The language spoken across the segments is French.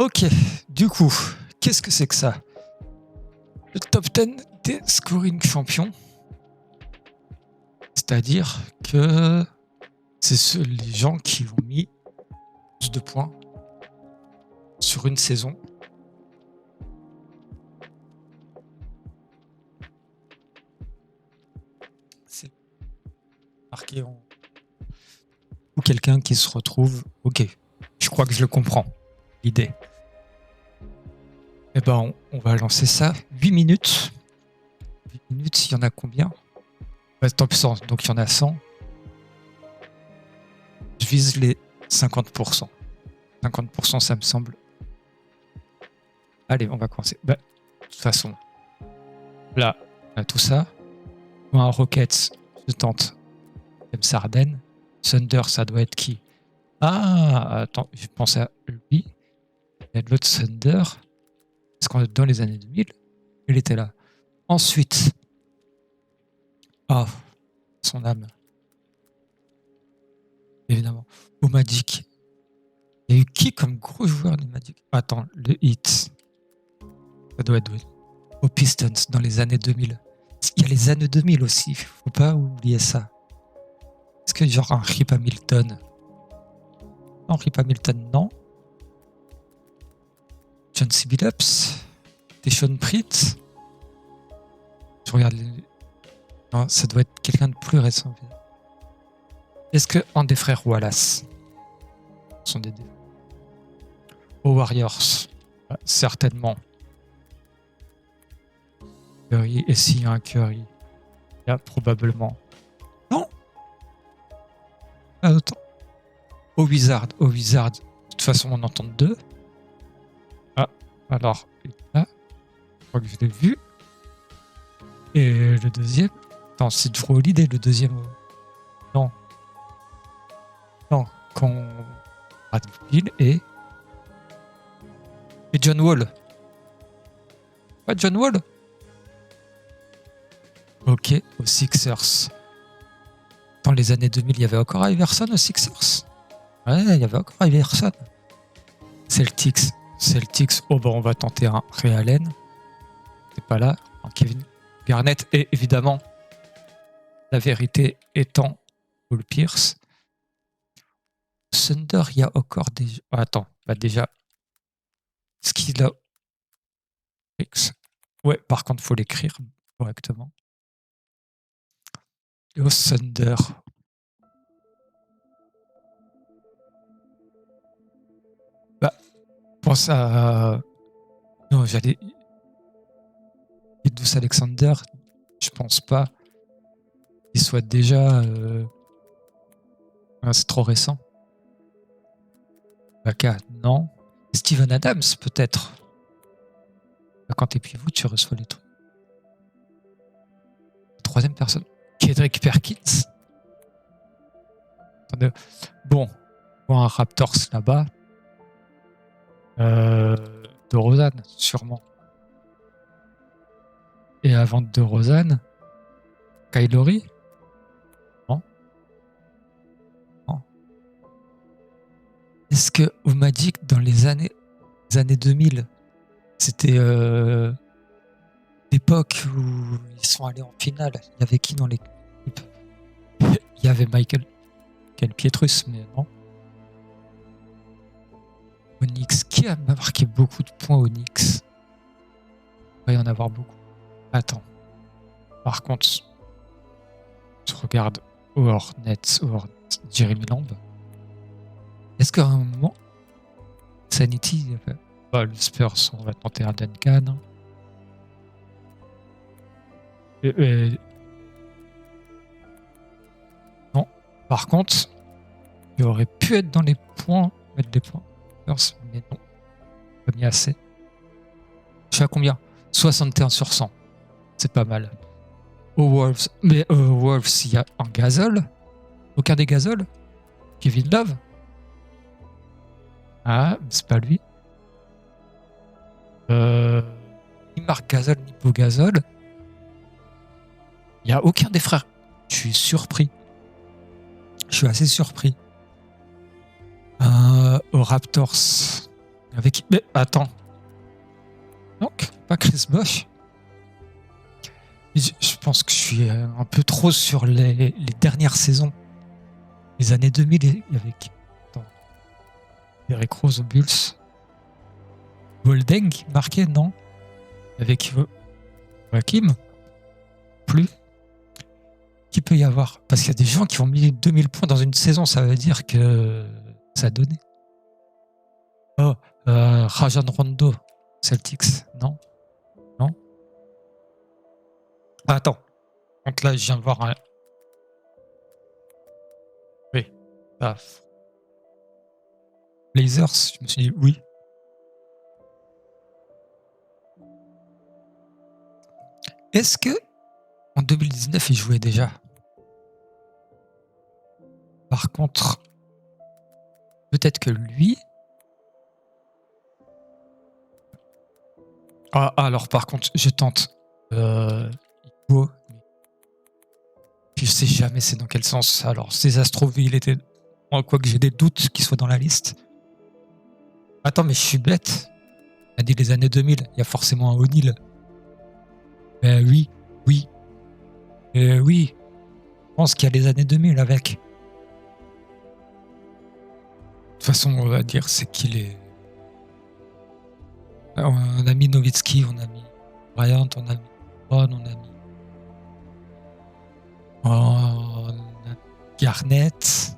Ok, du coup, qu'est-ce que c'est que ça? Le top 10 des scoring champions. C'est-à-dire que c'est les gens qui ont mis plus de points sur une saison. C'est marqué en... Ou quelqu'un qui se retrouve... Ok, je crois que je le comprends, l'idée. Eh ben, on va lancer ça. 8 minutes. 8 minutes, il y en a combien? Top 100, donc il y en a 100. Je vise les 50%. 50%, ça me semble. Allez, on va commencer. De toute façon, là, on a tout ça. Un Rockets, je tente James Harden. Thunder, ça doit être qui? Ah, attends, je pense à lui. Il y a de l'autre Thunder. Est-ce qu'on est dans les années 2000? Il était là. Ensuite, son âme. Évidemment. Au Magic. Il y a eu qui comme gros joueur du Magic? Attends, le Heat. Ça doit être aux Pistons dans les années 2000. Il y a les années 2000 aussi. Faut pas oublier ça. Est-ce que genre un Rip Hamilton? Non, Rip Hamilton, non. John C. Billups. Deshaun Pritz. Je regarde les... Non, ça doit être quelqu'un de plus récent. Est-ce que un des frères Wallace sont des... Aux Warriors? Certainement. Curry, et s'il y a un Curry, il y a probablement... Non. Attends. Au Wizard, de toute façon on entend deux. Ah, alors, là, je crois que je l'ai vu. Et le deuxième... Attends, c'est Drew Holiday, le deuxième... Non. Non, quand... Bradley et John Wall. Pas John Wall? Ok, aux Sixers. Dans les années 2000, il y avait encore Iverson aux Sixers. Ouais, il y avait encore Iverson. Celtics. Oh, bon, on va tenter un Ray Allen. C'est pas là. Un Kevin Garnett. Et évidemment, la vérité étant Paul Pierce. Thunder, il y a encore des... attends, déjà... Ce qu'il a... Ouais, par contre, il faut l'écrire correctement. Et au Thunder... pense à... Non, j'allais... Idous Alexander, je pense pas qu'il soit déjà... c'est trop récent. Baka, non. Steven Adams, peut-être. Quand t'es pivot, tu reçois les trucs. Troisième personne. Kendrick Perkins. Attendez. Bon, un Raptors là-bas. De Rosanne, sûrement. Et avant de Rosanne, Kylori. Non. Est-ce que au Magic, dans les années 2000, c'était l'époque où ils sont allés en finale? Il y avait qui dans l'équipe? Il y avait Michael Pietrus, mais non. Onyx. Qui a marqué beaucoup de points Onyx? Il va y en avoir beaucoup. Attends. Par contre, je regarde Hornets, Jeremy Lamb. Est-ce qu'à un moment, Sanity, le Spurs, on va tenter un Duncan. Non. Par contre, il aurait pu être dans les points, mettre des points. Mais non. Pas mis assez. Je suis à combien? 61 sur 100. C'est pas mal. Aux Wolves. Mais Wolves, il y a un Gasol. Aucun des Gasol. Kevin Love. Ah, c'est pas lui. Ni Marc Gasol, ni Beau Gasol. Il n'y a aucun des frères. Je suis surpris. Je suis assez surpris. Aux Raptors. Avec. Mais attends. Donc, pas Chris Bosh. Je pense que je suis un peu trop sur les dernières saisons. Les années 2000 avec. Attends. Derrick Rose aux Bulls. Goldeng marqué, non? Avec Hakim? Plus? Qui peut y avoir? Parce qu'il y a des gens qui ont mis 2000 points dans une saison, ça veut dire que ça a donné. Oh, Rajon Rondo, Celtics, non? Non? Ah, attends. Donc là, je viens de voir un. Oui. Ah. Blazers, je me suis dit oui. Est-ce que en 2019, il jouait déjà? Par contre, peut-être que lui. Ah, alors par contre, je tente. Igo. Je sais jamais c'est dans quel sens. Alors, ces Astroville était. Quoique j'ai des doutes qu'il soit dans la liste. Attends, mais je suis bête. On a dit les années 2000. Il y a forcément un O'Neal. Oui. Oui. Oui. Je pense qu'il y a les années 2000 avec. De toute façon, on va dire c'est qu'il est. On a mis Nowitzki, on a mis Bryant, on a mis Brown, on a mis. On a Garnett.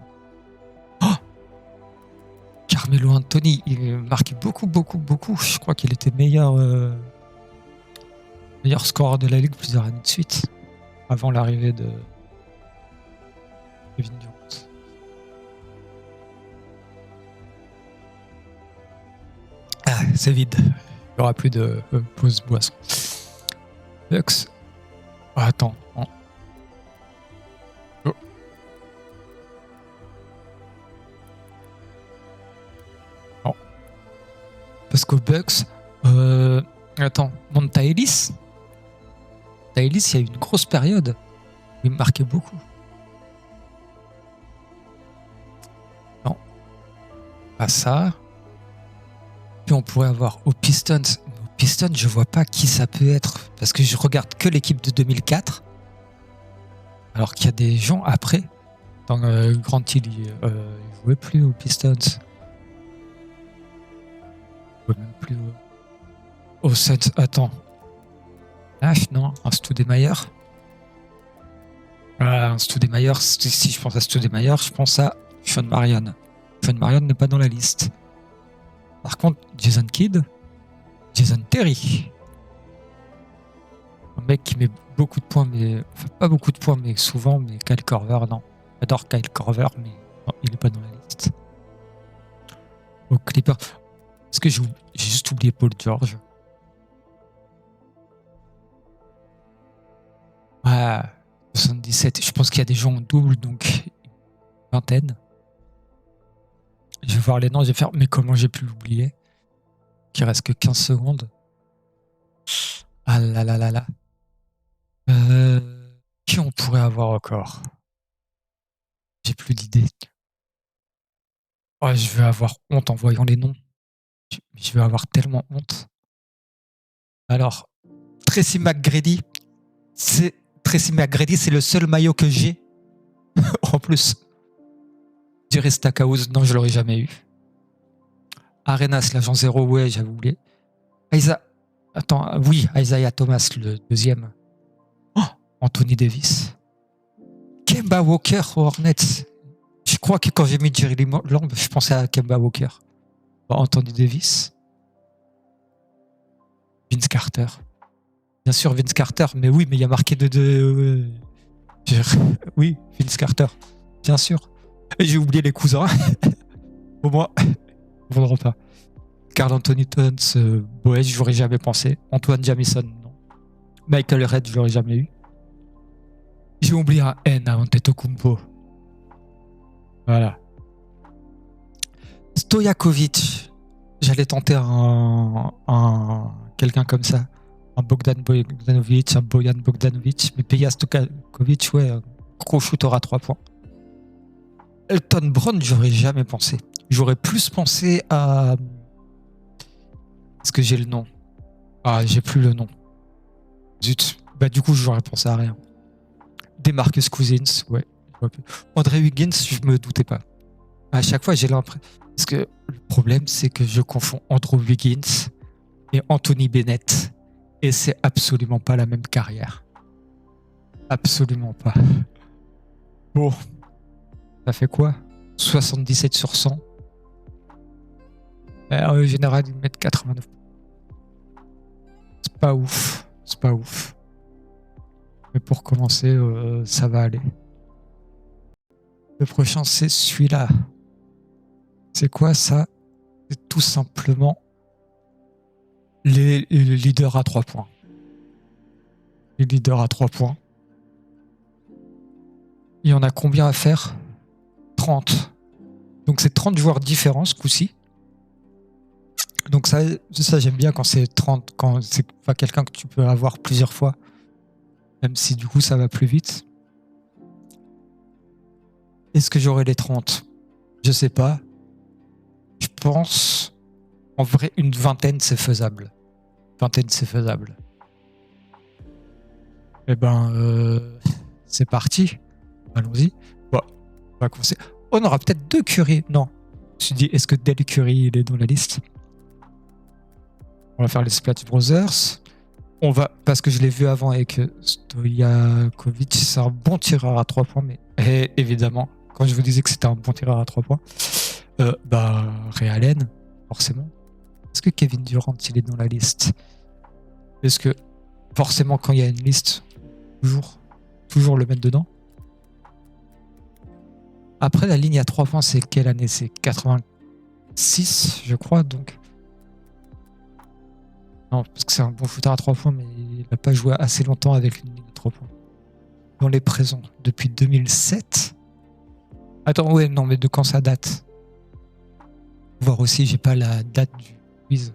Oh, Carmelo Anthony, il marquait beaucoup. Je crois qu'il était meilleur scoreur de la ligue plusieurs années de suite, avant l'arrivée de Kevin Durant. Ah, c'est vide. Il n'y aura plus de pause boisson. Bucks. Oh, attends. Oh. Non. Parce qu'au Bucks, attends, Monta Ellis, il y a eu une grosse période où il marquait beaucoup. Non. Pas ça. Puis on pourrait avoir aux Pistons. Aux Pistons, je vois pas qui ça peut être. Parce que je regarde que l'équipe de 2004. Alors qu'il y a des gens après. Dans Grant Hill, il jouait plus aux Pistons. Il jouait même plus aux Suns. Attends. Nash, non? Un Stoudemire. Un Stoudemire. Si je pense à Stoudemire, je pense à Sean Marion. Sean Marion n'est pas dans la liste. Par contre, Jason Kidd, Jason Terry. Un mec qui met beaucoup de points, mais. Enfin, pas beaucoup de points, mais souvent, mais Kyle Korver, non. J'adore Kyle Korver, mais non, il n'est pas dans la liste. Au Clipper. Est-ce que j'ai juste oublié Paul George? Ouais, 77. Je pense qu'il y a des gens en double, donc une vingtaine. Je vais voir les noms, je vais faire. Mais comment j'ai pu l'oublier? Qu'il reste que 15 secondes. Ah là là là là. Qui on pourrait avoir encore? J'ai plus d'idées. Oh, je vais avoir honte en voyant les noms. Je vais avoir tellement honte. Alors, Tracy McGrady. Tracy McGrady, c'est le seul maillot que j'ai. En plus. Jerry Stackhouse, non, je l'aurais jamais eu. Arenas, l'agent 0, ouais, j'avais oublié. Isaiah Thomas, le deuxième. Oh, Anthony Davis. Kemba Walker aux Hornets. Je crois que quand j'ai mis Jerry Lamb, je pensais à Kemba Walker. Anthony Davis. Vince Carter. Bien sûr, Vince Carter, mais oui, mais il y a marqué oui, Vince Carter. Bien sûr. Et j'ai oublié les cousins. Au moins, ils ne voudront pas. Karl Anthony Towns, Boès, je n'aurais jamais pensé. Antoine Jamison, non. Michael Redd, je l'aurais jamais eu. J'ai oublié un N à Antetokounmpo. Voilà. Stojakovic. J'allais tenter quelqu'un comme ça. Un Bogdan Bogdanovic, un Bojan Bogdanovic. Mais Peja Stojakovic, ouais, un gros shooter à 3 points. Elton Brown, j'aurais jamais pensé. J'aurais plus pensé à Est-ce que j'ai le nom? Ah, j'ai plus le nom. Zut. Bah, du coup, j'aurais pensé à rien. Demarcus Cousins, ouais. André Wiggins, je me doutais pas. À chaque fois, j'ai l'impression. Parce que le problème, c'est que je confonds Andrew Wiggins et Anthony Bennett. Et c'est absolument pas la même carrière. Absolument pas. Bon, ça fait quoi? 77 sur 100. En général, ils mettent 89. C'est pas ouf. C'est pas ouf. Mais pour commencer, ça va aller. Le prochain, c'est celui-là. C'est quoi ça? C'est tout simplement les leaders à 3 points. Les leaders à 3 points. Il y en a combien à faire? 30. Donc c'est 30 joueurs différents ce coup-ci. Donc ça j'aime bien quand c'est 30, quand c'est pas quelqu'un que tu peux avoir plusieurs fois. Même si du coup ça va plus vite. Est-ce que j'aurai les 30? Je sais pas. Je pense, en vrai, une vingtaine c'est faisable. Vingtaine c'est faisable. Eh ben, c'est parti. Allons-y. Bon, on va commencer. Oh, on aura peut-être 2 Curry. Non. Je me suis dit, est-ce que Del Curry il est dans la liste? On va faire les Splash Brothers. On va, parce que je l'ai vu avant avec Stojakovic, c'est un bon tireur à 3 points, mais évidemment, quand je vous disais que c'était un bon tireur à 3 points, Ray Allen, forcément. Est-ce que Kevin Durant il est dans la liste? Est-ce que forcément quand il y a une liste, toujours le mettre dedans? Après la ligne à 3 points, c'est quelle année? C'est 86, je crois, donc. Non, parce que c'est un bon shooter à 3 points, mais il n'a pas joué assez longtemps avec une ligne à 3 points. Dans les présents, depuis 2007. Attends, ouais, non, mais de quand ça date? Voir aussi, j'ai pas la date du quiz.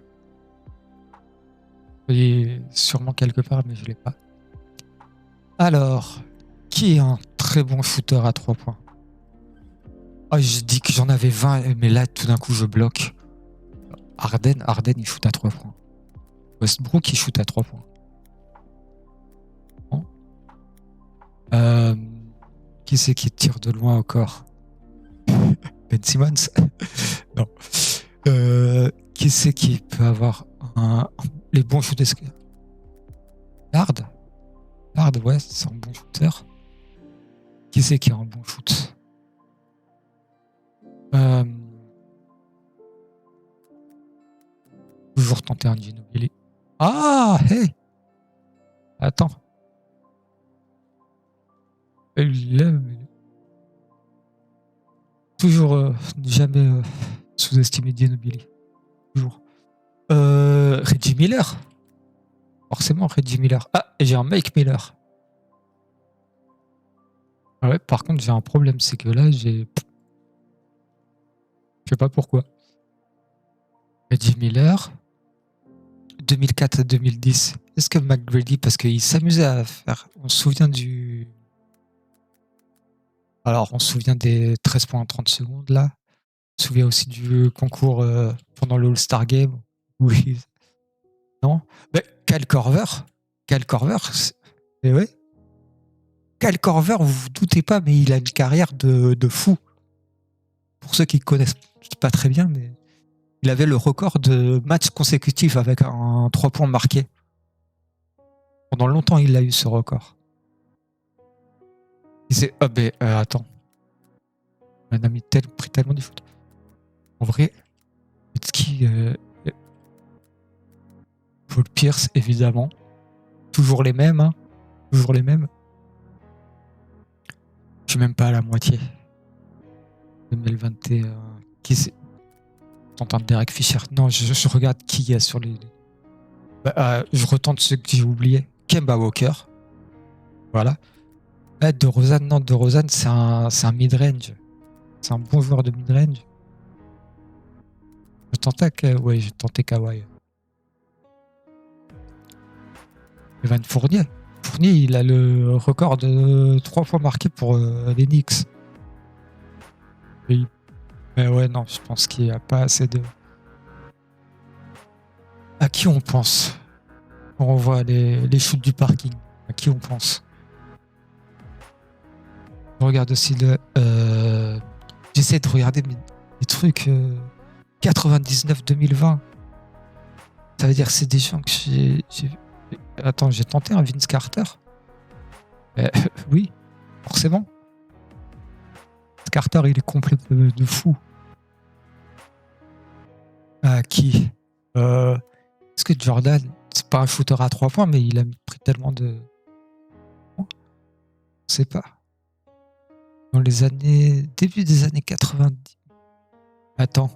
Il est sûrement quelque part, mais je l'ai pas. Alors, qui est un très bon shooter à 3 points? Ah, je dis que j'en avais 20, mais là, tout d'un coup, je bloque. Harden, il shoot à 3 points. Westbrook, il shoot à 3 points. Qui c'est qui tire de loin encore? Ben Simmons? Non. Qui c'est qui peut avoir les bons shooters? Lard, ouais, c'est un bon shooter. Qui c'est qui a un bon shoot? Toujours tenter un Ginobili. Ah, hey! Attends. Toujours jamais sous-estimer Ginobili. Toujours. Reggie Miller. Forcément, Reggie Miller. Ah, et j'ai un Mike Miller. Ah ouais, par contre, j'ai un problème, c'est que là, je sais pas pourquoi. Reggie Miller. 2004 à 2010. Est-ce que McGrady, parce qu'il s'amusait à faire. On se souvient du. Alors, on se souvient des 13 points en 30 secondes, là. On se souvient aussi du concours pendant le All-Star Game. Oui. Non? Mais Kyle Korver. Et ouais. Kyle Korver, vous vous doutez pas, mais il a une carrière de fou. Pour ceux qui ne connaissent pas très bien, mais il avait le record de matchs consécutifs avec un 3 points marqués. Pendant longtemps, il a eu ce record. Attends. On a pris tellement du foot. En vrai, Paul Pierce, évidemment. Toujours les mêmes, hein. Toujours les mêmes. Je suis même pas à la moitié. 2021. Qui c'est? T'entends Derek Fisher? Non, je regarde qui il y a sur les. Je retente ceux que j'ai oubliés. Kemba Walker. Voilà. DeRozan, c'est un mid-range. C'est un bon joueur de mid-range. J'ai tenté Kawhi. Evan Fournier. Fournier, il a le record de 3 points marqués pour les Knicks. Mais ouais, non, je pense qu'il n'y a pas assez de. qui on pense quand on voit les shoots du parking? À qui on pense? Je regarde aussi j'essaie de regarder les trucs 99-2020. Ça veut dire que c'est des gens que Attends, j'ai tenté un Vince Carter. Oui, forcément. Vince Carter, il est complet de fou. Qui Est-ce que Jordan, c'est pas un shooter à 3 points, mais il a pris tellement de... Je sais pas. Dans les début des années 90. Attends.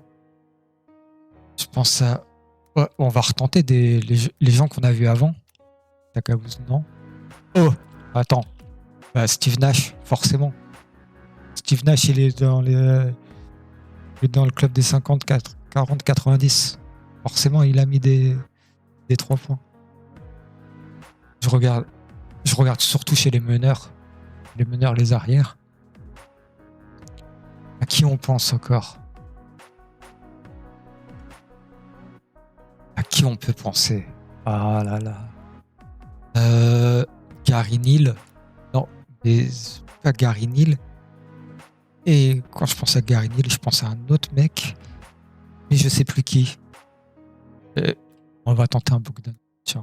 Je pense à... Ouais, on va retenter les gens qu'on a vus avant. Takabuz, non. Oh, attends. Steve Nash, forcément. Steve Nash, il est dans le club des 54, 40, 90. Forcément, il a mis des 3 points. Je regarde surtout chez les meneurs, les arrières. À qui on pense encore? À qui on peut penser? Ah là là. Gary Neal. Non, mais pas Gary Neal. Et quand je pense à Gary Neal, je pense à un autre mec, mais je sais plus qui. On va tenter un Bogdan. Tiens.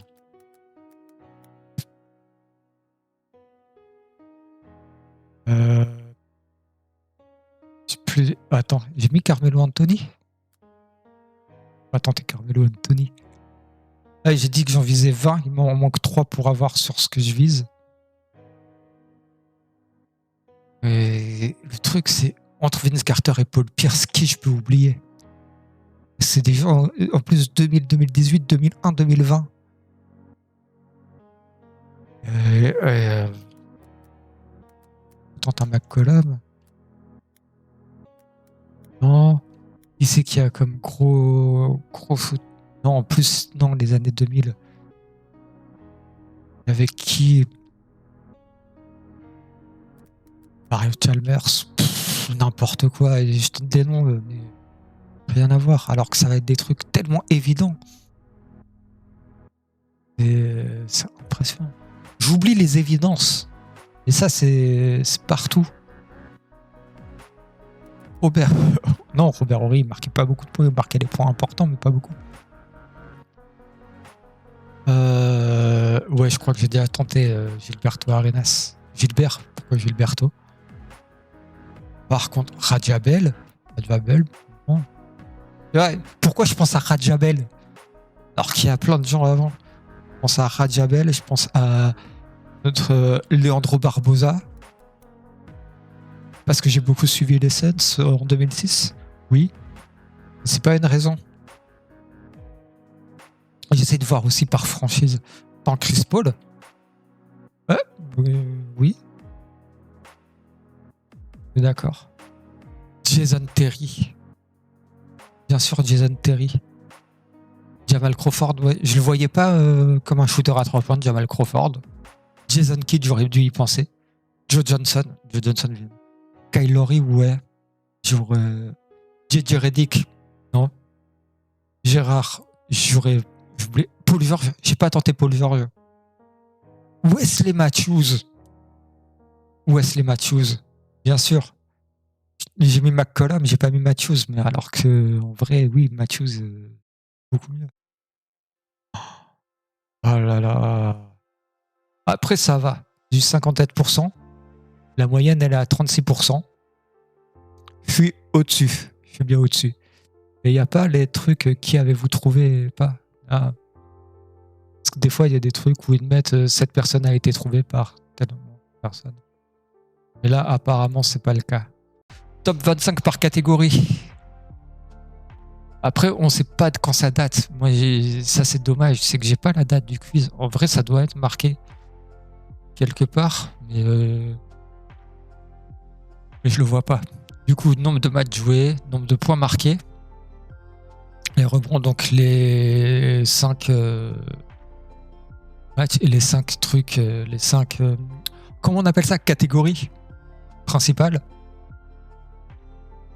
Attends, j'ai mis Carmelo Anthony. On va tenter Carmelo Anthony. Ah, j'ai dit que j'en visais 20, il m'en manque 3 pour avoir sur ce que je vise. Et le truc, c'est entre Vince Carter et Paul Pierce, qui je peux oublier? C'est des gens, en plus 2000, 2018, 2001, 2020. Tente un McCollum. Non. Qui c'est qui a comme gros foot? Non, en plus, non, les années 2000. Avec qui? Mario Chalmers. N'importe quoi. Je te des noms, mais rien à voir. Alors que ça va être des trucs tellement évidents. C'est impressionnant. J'oublie les évidences. Et ça, c'est partout. Robert Horry, il marquait pas beaucoup de points. Il marquait des points importants, mais pas beaucoup. Ouais, je crois que j'ai déjà tenté Gilberto Arenas. Gilbert, pourquoi Gilberto? Par contre, Rajabel, bon. Ouais, pourquoi je pense à Rajabel alors qu'il y a plein de gens avant? Je pense à Rajabel, je pense à notre Leandro Barbosa. Parce que j'ai beaucoup suivi les Suns en 2006. Oui. C'est pas une raison. J'essaie de voir aussi par franchise. Tant Chris Paul. Oui. D'accord. Jason Terry. Bien sûr, Jason Terry. Jamal Crawford, ouais. Je le voyais pas comme un shooter à 3 points, Jamal Crawford. Jason Kidd, j'aurais dû y penser. Joe Johnson. Kyle Lowry, ouais. JJ Redick, non. Gérard, j'aurais oublié. Paul George, j'ai pas tenté Paul George. Wesley Matthews, bien sûr. J'ai mis McCollum, j'ai pas mis Matthews, mais alors que en vrai, oui, Matthews, beaucoup mieux. Oh là là. Après, ça va. Du 57%. La moyenne, elle est à 36%. Je suis au-dessus. Je suis bien au-dessus. Et il n'y a pas les trucs qui avez-vous trouvé pas. Parce que des fois, il y a des trucs où ils mettent cette personne a été trouvée par telle personne. Et là, apparemment, c'est pas le cas. Top 25 par catégorie. Après, on sait pas de quand ça date. Moi, ça, c'est dommage. C'est que j'ai pas la date du quiz. En vrai, ça doit être marqué quelque part. Mais je le vois pas. Du coup, nombre de matchs joués, nombre de points marqués. Les rebonds, donc les 5 matchs et les 5 trucs, les 5... comment on appelle ça? Catégories principales.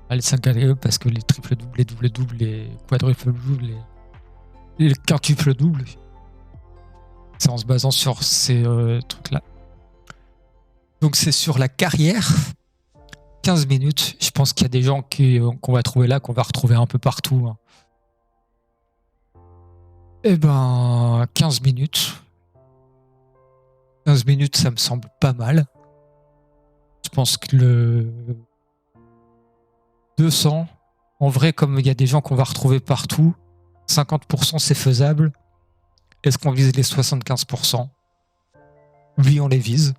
Les 5 catégories, parce que les triple-doubles, les double-doubles, les quadruple-doubles, le quintuple double. C'est en se basant sur ces trucs-là. Donc c'est sur la carrière. 15 minutes. Je pense qu'il y a des gens qu'on va trouver là, qu'on va retrouver un peu partout. Hein. Eh ben, 15 minutes. 15 minutes, ça me semble pas mal. Je pense que le 200, en vrai, comme il y a des gens qu'on va retrouver partout, 50% c'est faisable. Est-ce qu'on vise les 75%? Oui, on les vise.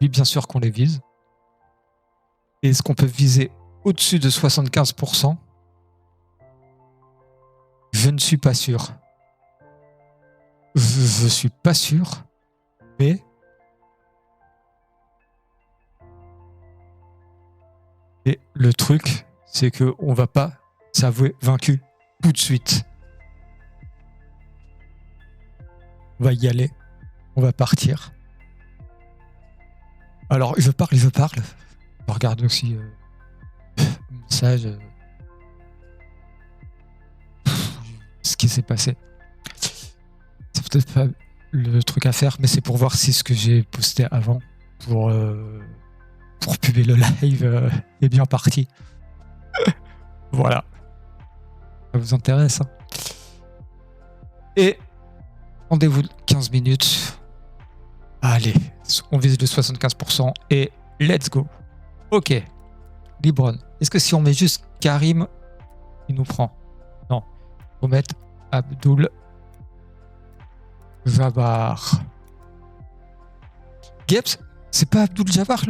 Oui, bien sûr qu'on les vise. Et est-ce qu'on peut viser au-dessus de 75%? Je ne suis pas sûr. Je suis pas sûr. Mais et le truc, c'est qu'on va pas s'avouer vaincu tout de suite. On va y aller. On va partir. Alors, je parle. Je regarde aussi le message. Ce qui s'est passé. C'est peut-être pas le truc à faire, mais c'est pour voir si ce que j'ai posté avant pour puber le live est bien parti. Voilà. Ça vous intéresse, hein? Et rendez-vous 15 minutes. Allez, on vise le 75% et let's go. Ok. Libron. Est-ce que si on met juste Karim, il nous prend? Non. Faut mettre Abdul Jabbar. Gibbs, c'est pas Abdul Jabbar.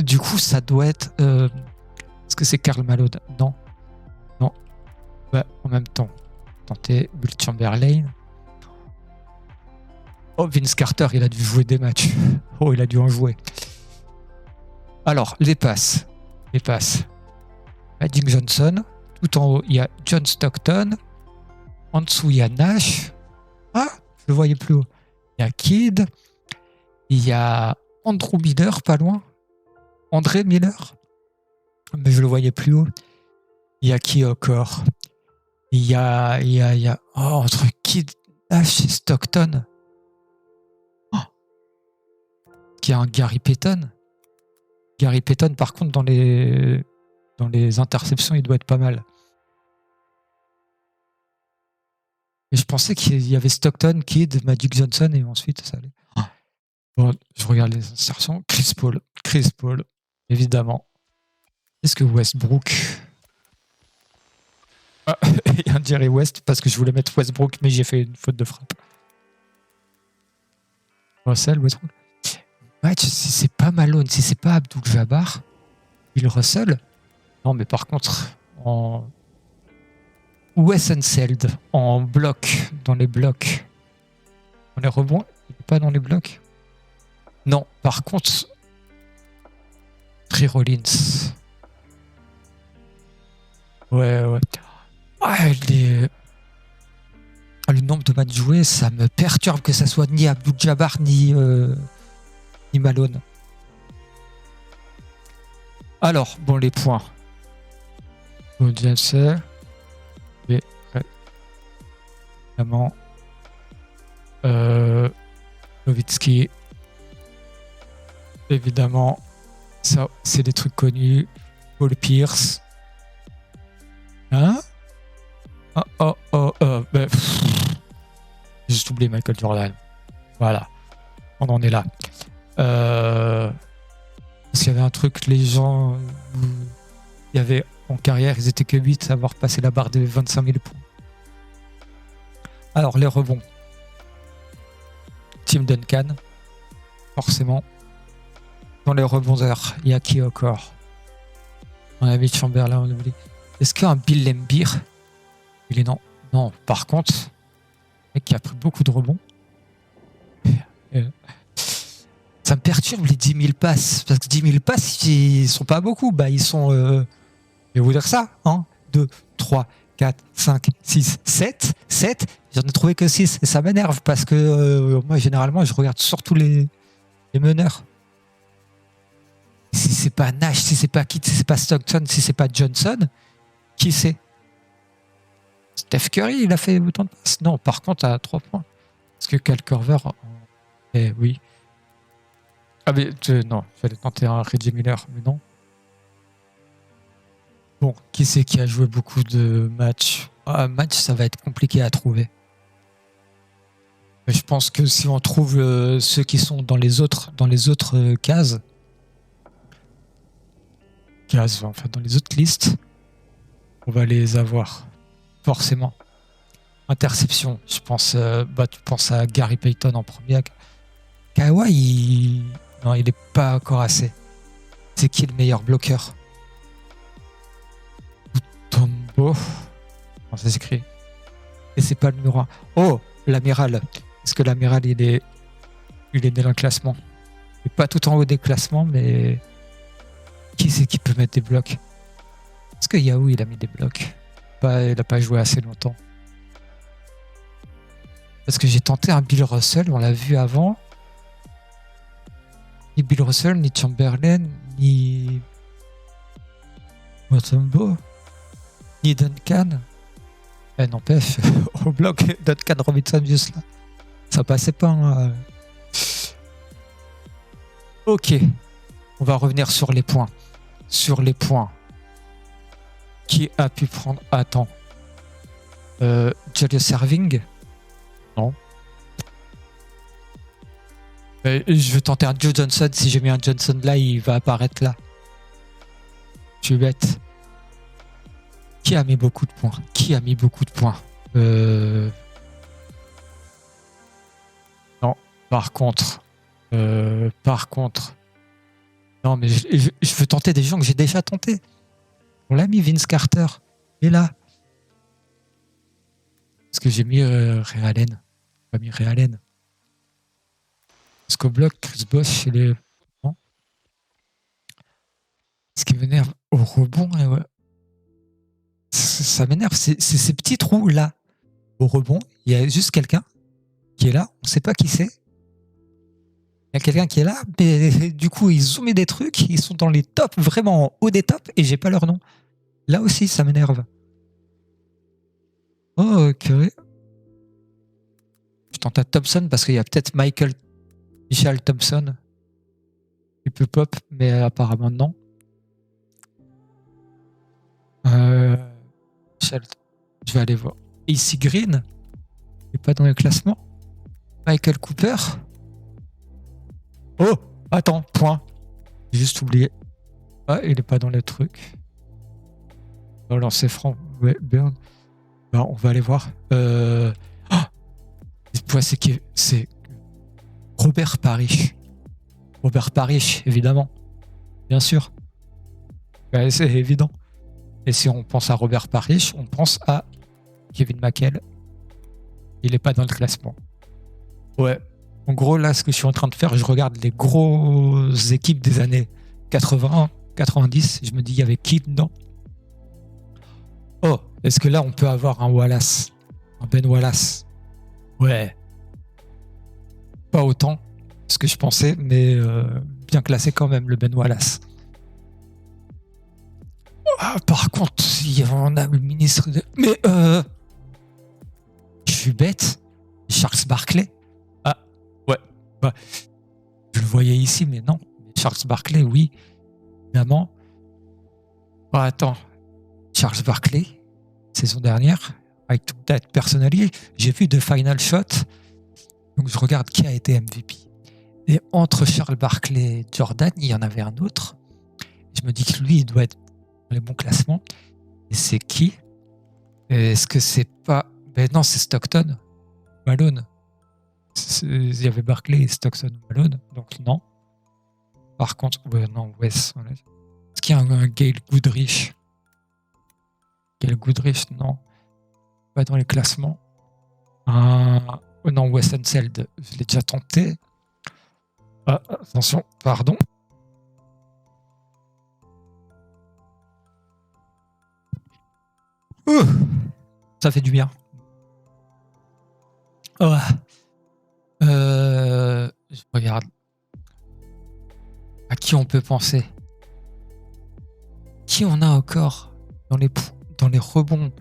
Du coup, ça doit être. Est-ce que c'est Karl Malone? Non. Non. Bah, en même temps, tenter Will Chamberlain. Oh, Vince Carter, il a dû jouer des matchs. Oh, il a dû en jouer. Alors, les passes. Magic Johnson. Tout en haut, il y a John Stockton. En dessous, il y a Nash. Ah, je le voyais plus haut. Il y a Kidd. Il y a Andrew Miller, pas loin. André Miller. Mais je le voyais plus haut. Il y a qui encore? Il y a... Oh, entre Kidd, Nash et Stockton. Il y a un Gary Payton. Gary Payton, par contre, dans les interceptions, il doit être pas mal. Et je pensais qu'il y avait Stockton, Kidd, Magic Johnson, et ensuite, ça allait. Bon, je regarde les insertions. Chris Paul, évidemment. Est-ce que Westbrook... Ah, il y a un Jerry West, parce que je voulais mettre Westbrook, mais j'ai fait une faute de frappe. Russell, Westbrook. Ouais, si c'est pas Malone, si c'est pas Abdul Jabbar, Bill Russell. Non, mais par contre, en Wes Unseld, en bloc, dans les blocs. Dans les rebonds, il n'est pas dans les blocs. Non, par contre, Trey Rollins. Ouais. Ah, le nombre de matchs joués, ça me perturbe que ça soit ni Abdul Jabbar ni Malone. Alors, bon, les points. Bon, James, et évidemment Nowitzki. Évidemment, ça, c'est des trucs connus. Paul Pierce. Hein? J'ai juste oublié Michael Jordan. Voilà. On en est là. Parce qu'il y avait un truc, les gens, il y avait en carrière, ils étaient que 8 à avoir passé la barre des 25 000 points. Alors, les rebonds. Tim Duncan, forcément. Dans les rebondeurs, il y a qui encore? On a mis Chamberlain, on oublie. Est-ce qu'un Bill Laimbeer? Il est non. Non, par contre, le mec qui a pris beaucoup de rebonds. Ça me perturbe les 10 000 passes. Parce que 10 000 passes, ils sont pas beaucoup. Bah, ils sont. Je vais vous dire ça. 1, 2, 3, 4, 5, 6, 7. 7. J'en ai trouvé que 6. Et ça m'énerve parce que moi, généralement, je regarde surtout les meneurs. Si c'est pas Nash, si c'est pas Kidd, si c'est pas Stockton, si c'est pas Johnson, qui c'est? Steph Curry, il a fait autant de passes? Non, par contre, à 3 points. Parce que Kyle Korver... Eh oui. Ah mais non, j'allais tenter un Reggie Miller, mais non. Bon, qui c'est qui a joué beaucoup de matchs? Un match, ça va être compliqué à trouver. Mais je pense que si on trouve ceux qui sont dans les autres cases, enfin dans les autres listes, on va les avoir forcément. Interception, je pense. Tu penses à Gary Payton en premier. Kawhi, non, il est pas encore assez. C'est qui le meilleur bloqueur? Tombo. Non, ça s'écrit. Et c'est pas le numéro 1. Oh, l'amiral. Est-ce que l'amiral, il est dans le classement? Il est pas tout en haut des classements, mais qui c'est qui peut mettre des blocs? Est-ce que Yahoo, il a mis des blocs? Il n'a pas joué assez longtemps. Parce que j'ai tenté un Bill Russell, on l'a vu avant. Ni Bill Russell, ni Chamberlain, ni Mutombo, ni Duncan. N'empêche, au bloc, Duncan Robinson juste là. Ça passait pas. Hein. Ok. On va revenir sur les points. Qui a pu prendre... Attends. Julius Serving? Non. Je vais tenter un Joe Johnson. Si j'ai mis un Johnson là, il va apparaître là. Je suis bête. Qui a mis beaucoup de points? Non. Par contre. Non, mais je veux tenter des gens que j'ai déjà tentés. On l'a mis Vince Carter. Et là. Est-ce que j'ai mis Ray Allen? Pas mis Ray Allen. Parce qu'au bloc, Chris Bosh, il est... Non. Ce qui m'énerve au rebond, ouais. Ça m'énerve, c'est ces petits trous là. Au rebond, il y a juste quelqu'un qui est là, on ne sait pas qui c'est. Il y a quelqu'un qui est là, mais du coup, ils ont mis des trucs, ils sont dans les tops, vraiment en haut des tops, et j'ai pas leur nom. Là aussi, ça m'énerve. Oh, ok. Je tente à Thompson parce qu'il y a peut-être Michel Thompson. Il peut pop, mais apparemment non. Je vais aller voir. AC Green, il n'est pas dans le classement. Michael Cooper. Oh, attends, point. J'ai juste oublié. Ah, il n'est pas dans le truc. On va lancer franc. Ouais, Burn. Alors, on va aller voir. C'est Robert Parrish. Robert Parrish, évidemment. Bien sûr. Ouais, c'est évident. Et si on pense à Robert Parrish, on pense à Kevin McHale. Il n'est pas dans le classement. Ouais. En gros, là, ce que je suis en train de faire, je regarde les grosses équipes des années 80, 90. Je me dis, il y avait qui dedans? Oh, est-ce que là, on peut avoir un Wallace? Un Ben Wallace? Ouais. Pas autant, ce que je pensais, mais bien classé quand même, le Ben Wallace. Ah, par contre, il y en a le ministre de... Mais je suis bête. Charles Barkley. Ah, ouais. Bah, je le voyais ici, mais non. Charles Barkley, oui. Évidemment. Oh, attends. Charles Barkley, saison dernière, I took that personally. J'ai vu The Final Shot. Donc, je regarde qui a été MVP. Et entre Charles Barkley et Jordan, il y en avait un autre. Je me dis que lui, il doit être dans les bons classements. Et c'est qui? Est-ce que c'est pas... Ben non, c'est Stockton. Malone. Il y avait Barkley et Stockton Malone. Donc non. Par contre... Ouais, non, Wes. Est-ce qu'il y a un Gail Goodrich? Gail Goodrich, non. Pas dans les classements. Oh non, Wes Unseld. Je l'ai déjà tenté. Ah, attention, pardon. Ça fait du bien. Oh. Je regarde. À qui on peut penser? Qui on a encore dans les rebonds?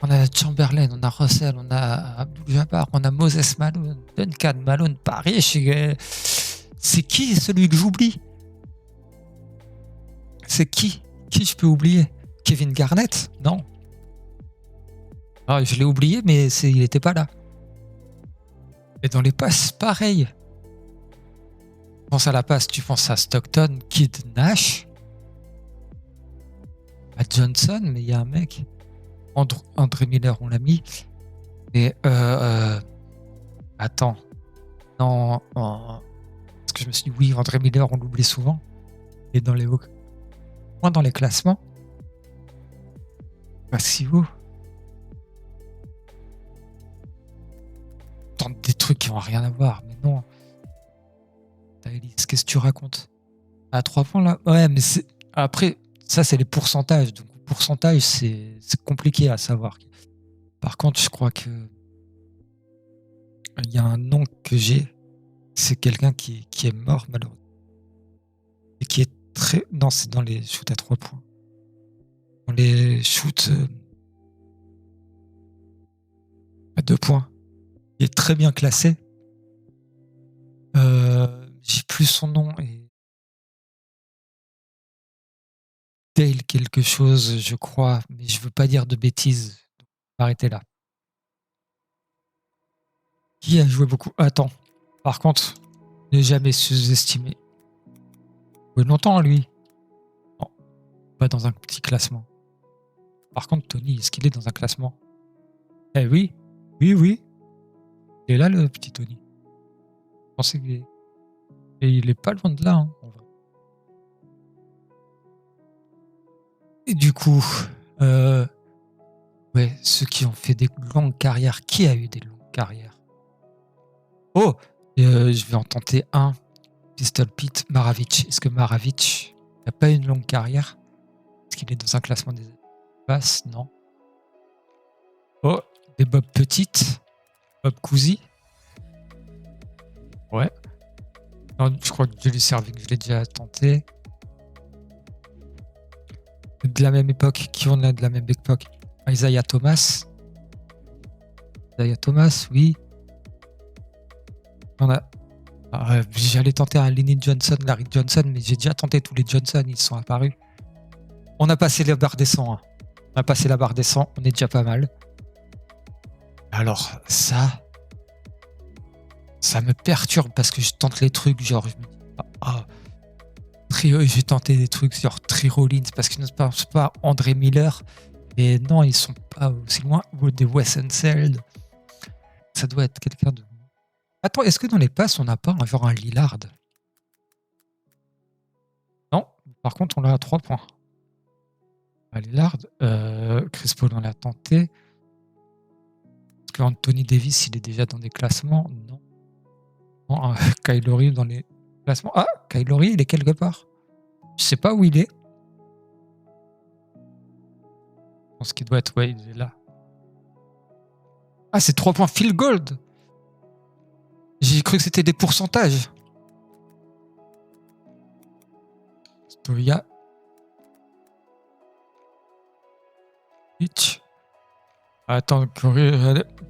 On a Chamberlain, on a Russell, on a Abdul-Jabbar, on a Moses Malone, Duncan Malone, Paris. C'est qui celui que j'oublie? C'est qui? Qui je peux oublier? Kevin Garnett? Non. Ah, je l'ai oublié, mais il n'était pas là. Et dans les passes, pareil. Tu penses à la passe, tu penses à Stockton, Kidd, Nash, à Johnson, mais il y a un mec. André Miller, on l'a mis. Et attends. Non. Parce que je me suis dit, oui, André Miller, on l'oublie souvent. Et dans les moins dans les classements. Pas si haut. Tente des trucs qui n'ont rien à voir, mais non. Qu'est-ce que tu racontes? À 3 points là? Ouais, mais c'est. Après, ça, c'est les pourcentages. Donc, pourcentage, c'est compliqué à savoir. Par contre, je crois que. Il y a un nom que j'ai. C'est quelqu'un qui est mort, malheureusement. Et qui est très. Non, c'est dans les shoots à 3 points. Dans les shoots à 2 points. Il est très bien classé. J'ai plus son nom. Et Dale quelque chose, je crois, mais je veux pas dire de bêtises. Arrêtez là. Qui a joué beaucoup? Attends. Par contre, ne jamais sous-estimer. Joué longtemps, lui. Non, pas dans un petit classement. Par contre, Tony, est-ce qu'il est dans un classement? Eh oui. Oui. Il est là, le petit Tony. Je pensais qu'il est. Et il est pas loin de là, hein, en vrai. Et du coup, ouais, ceux qui ont fait des longues carrières. Qui a eu des longues carrières? Oh, je vais en tenter un. Pistol Pete, Maravich. Est-ce que Maravich n'a pas une longue carrière? Est-ce qu'il est dans un classement des passes? Non. Oh, des Bob Petites. Bob Cousy. Ouais. Non, je crois que Julius Serving, je l'ai déjà tenté. De la même époque. Qui on a de la même époque? Isaiah Thomas. Isaiah Thomas, oui. On a. J'allais tenter un Lenny Johnson, Larry Johnson, mais j'ai déjà tenté tous les Johnson, ils sont apparus. On a passé la barre des 100. Hein. On a passé la barre des 100, on est déjà pas mal. Alors, ça me perturbe parce que je tente les trucs, genre, je me dis, j'ai tenté des trucs genre Tree Rollins parce qu'ils ne pensent pas André Miller. Et non, ils sont pas aussi loin. Ou des Wes Unseld. Ça doit être quelqu'un de. Attends, est-ce que dans les passes, on n'a pas genre un Lillard? Non, par contre, on l'a à 3 points. Lillard, Chris Paul, on l'a tenté. Est-ce que Anthony Davis, il est déjà dans des classements? Non. Non, Kyle Lowry dans les classements. Ah, Kyle Lowry, il est quelque part. Je sais pas où il est. Je pense qu'il doit être, ouais, il est là. Ah, c'est 3 points Phil Gold. J'ai cru que c'était des pourcentages. Stoya. Attends,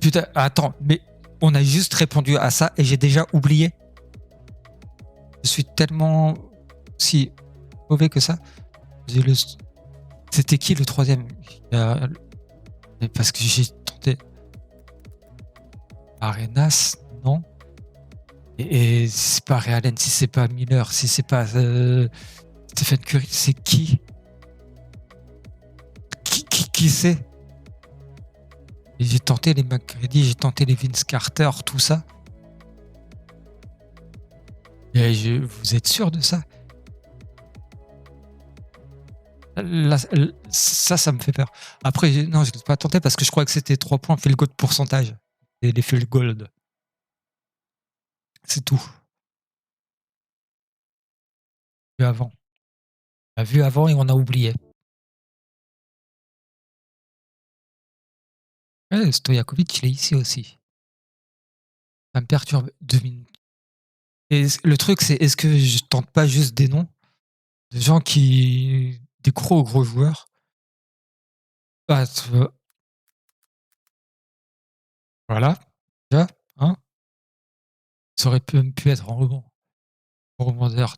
putain, attends, mais on a juste répondu à ça et j'ai déjà oublié. Je suis tellement si mauvais que ça. C'était qui le troisième? Parce que j'ai tenté. Arenas, non. Et si c'est pas Ray Allen, si c'est pas Miller, si c'est pas Stephen Curry, c'est qui? Qui c'est? J'ai tenté les McGrady, j'ai tenté les Vince Carter, tout ça. Et vous êtes sûr de ça? Là, ça me fait peur. Après, non, je ne l'ai pas tenté parce que je crois que c'était 3 points field goal pourcentage. Et les field gold. C'est tout. Vu avant. On a vu avant et on a oublié. Ouais, Stojakovic, il est ici aussi. Ça me perturbe. 2 minutes. Et le truc, c'est est-ce que je tente pas juste des noms de gens qui. Des gros joueurs? Ah, Voilà. Déjà, hein. Ça aurait pu être en rebondeur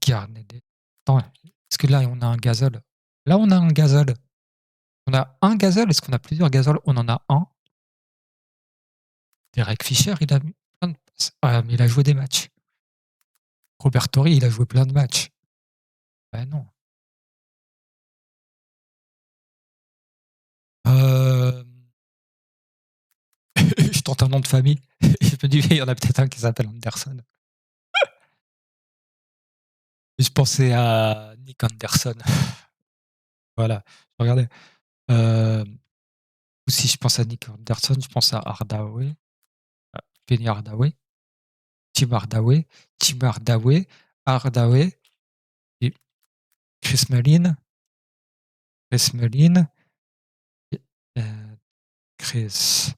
carnet des. Attends, est-ce que là, on a un gazole? Là, on a un gazole. On a un gazole? Est-ce qu'on a plusieurs gazoles? On en a un. Derek Fisher, il a mis plein de passes. Ah, mais il a joué des matchs. Robert Torrey, il a joué plein de matchs. Ben non. Euh... je tente un nom de famille. Je me dis, il y en a peut-être un qui s'appelle Anderson. Je pensais à Nick Anderson. Voilà. Regardez. Ou si je pense à Nick Anderson, je pense à Hardaway. Penny Hardaway. Tim Hardaway. Tim Hardaway. Hardaway. Et Chris Mullin. Chris Mullin. Chris.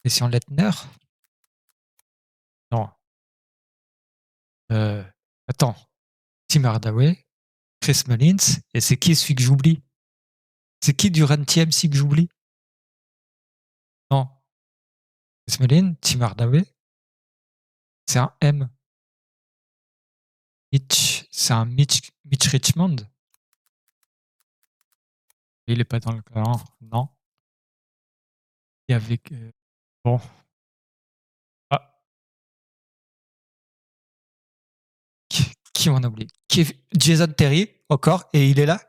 Christian Lettner. Non. Euh, attends. Tim Hardaway. Chris Mullins. Et c'est qui celui que j'oublie? C'est qui du Run TMC que j'oublie? Non. Chris Mullin. Tim Hardaway. C'est un M. Mitch. C'est un Mitch Richmond. Il est pas dans le clan. Non. Et avec. Bon. Ah. Qui m'en a oublié? Jason Terry, encore. Et il est là.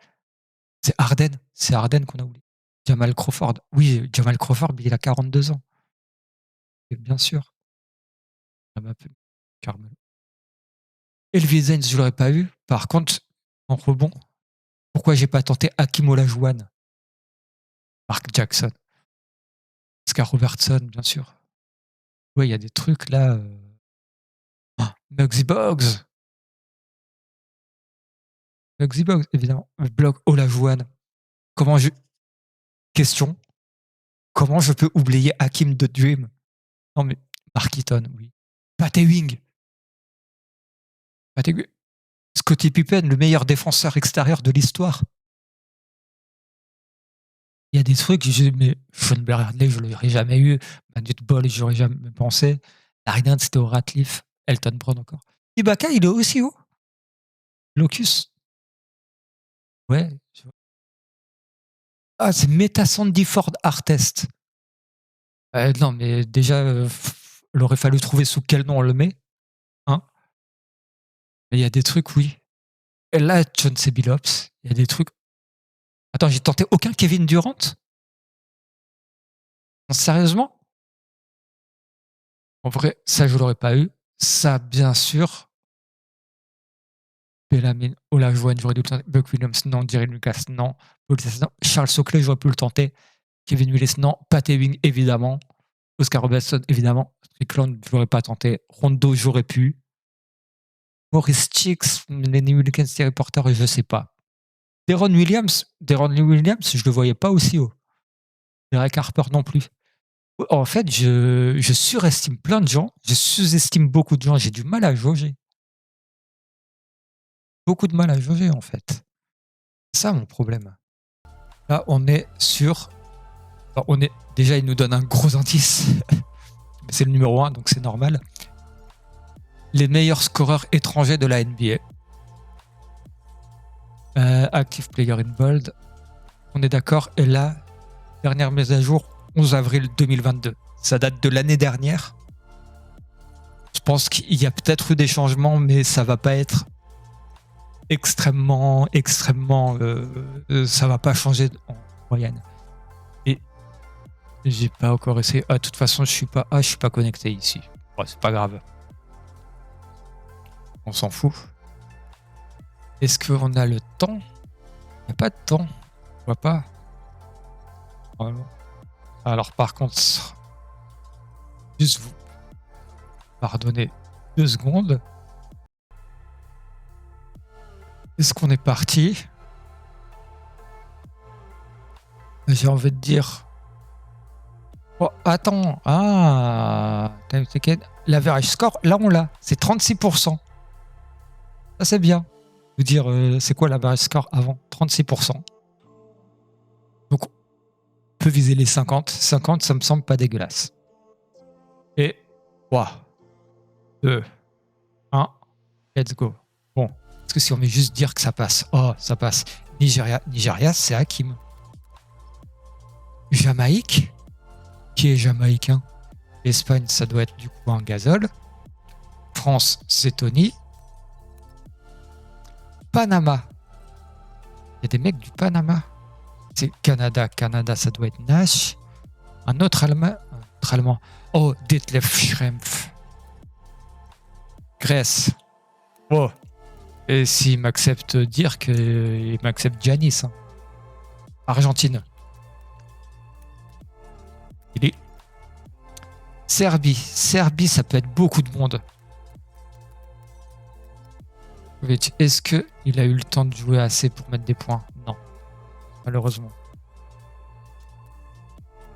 C'est Harden. C'est Harden qu'on a oublié. Jamal Crawford. Oui, Jamal Crawford, il a 42 ans. Et bien sûr. Carmelo. Elvis Zayn, je l'aurais pas eu. Par contre, en rebond, pourquoi j'ai pas tenté Hakim Olajuwon? Mark Jackson. Oscar Robertson, bien sûr. Ouais, il y a des trucs là. Muggsy Bogues. Muggsy Bogues, évidemment. Bloc Olajuwon. Comment je. Question. Comment je peux oublier Hakim the Dream? Non, mais. Mark Eaton, oui. Pat Ewing. Pat Ewing. Scottie Pippen, le meilleur défenseur extérieur de l'histoire. Il y a des trucs, mais Sean Bradley, je l'aurais jamais eu. Manute Ball, j'aurais jamais pensé. Larry c'était au Ratliff. Elton Brown encore. Ibaka, il est aussi haut. Locus. Ouais. Ah, c'est Meta Sandy Ford Artest. Non, mais déjà, il aurait fallu trouver sous quel nom on le met. Hein. Mais il y a des trucs, oui. Et là, John C. Billups, il y a des trucs. Attends, j'ai tenté aucun Kevin Durant? Non, sérieusement? En vrai, ça, je l'aurais pas eu. Ça, bien sûr. Bellarmine, Olajuwon, j'aurais dû le tenter. Buck Williams, non. Jerry Lucas, non. Non. Charles Oakley, j'aurais pu le tenter. Kevin Willis, non. Pat Ewing, évidemment. Oscar Robertson, évidemment. Strickland, je l'aurais pas tenté. Rondo, j'aurais pu. Maurice Chicks, Lenny Wilkins, Terry Porter, je sais pas. Deron Williams, je le voyais pas aussi haut. Derek Harper non plus. En fait, je surestime plein de gens. Je sous-estime beaucoup de gens. J'ai du mal à jauger. Beaucoup de mal à jauger, en fait. C'est ça mon problème. Là, on est sur. Déjà, il nous donne un gros indice. C'est le numéro 1, donc c'est normal. Les meilleurs scoreurs étrangers de la NBA. Active player in bold. On est d'accord. Et là, dernière mise à jour, 11 avril 2022. Ça date de l'année dernière. Je pense qu'il y a peut-être eu des changements, mais ça va pas être extrêmement. Ça va pas changer en moyenne. Et j'ai pas encore essayé. Ah, de toute façon, je suis pas connecté ici. Ouais, c'est pas grave. On s'en fout. Est-ce qu'on a le temps? Il n'y a pas de temps. Je vois pas. Alors par contre, juste vous pardonnez 2 secondes. Est-ce qu'on est parti? J'ai envie de dire. Oh, attends. Ah. L'average score, là on l'a. C'est 36%. Ça c'est bien. Vous dire c'est quoi l'average score avant? 36%. Donc on peut viser les 50. 50, ça me semble pas dégueulasse. Et 3, 2, 1, let's go. Bon, parce que si on veut juste dire que ça passe, oh, ça passe. Nigeria, c'est Hakim. Jamaïque, qui est jamaïcain? L'Espagne, ça doit être du coup un Gasol. France, c'est Tony. Panama. Il y a des mecs du Panama. C'est Canada. Canada, ça doit être Nash. Un autre Allemand. Oh, Detlef Schrempf. Grèce. Oh. Et s'il m'accepte dire qu'il m'accepte Giannis. Hein. Argentine. Il est Serbie. Serbie, ça peut être beaucoup de monde. Est-ce qu'il a eu le temps de jouer assez pour mettre des points? Non, malheureusement.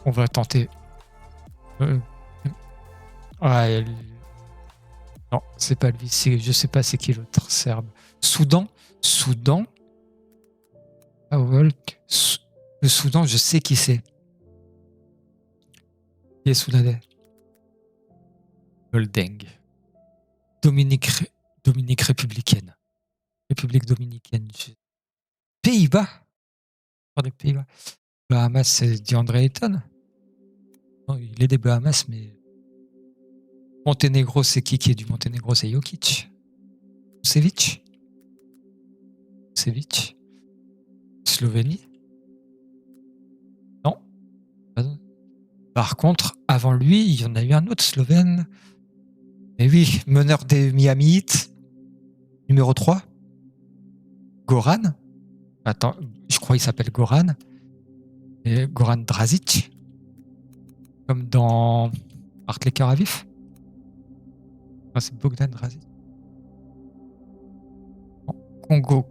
On va tenter. Ouais, non, c'est pas lui. Je sais pas c'est qui l'autre Serbe. Soudan. Ah ouais. Le Soudan, je sais qui c'est. Qui est soudanais? Goldeng. Dominique républicaine. République dominicaine. Pays-Bas. Des Pays-Bas. Bahamas, c'est DeAndre Ayton. Non, il est des Bahamas, mais Monténégro, c'est qui est du Monténégro? C'est Jokic. Vucevic. Slovénie. Non. Par contre, avant lui, il y en a eu un autre Slovène. Et oui, meneur des Miami Heat. Numéro 3. Goran. Attends, je crois qu'il s'appelle Goran. Et Goran Dragic. Comme dans Art les cœurs à vif. Ah, c'est Bogdan Dragic. Congo.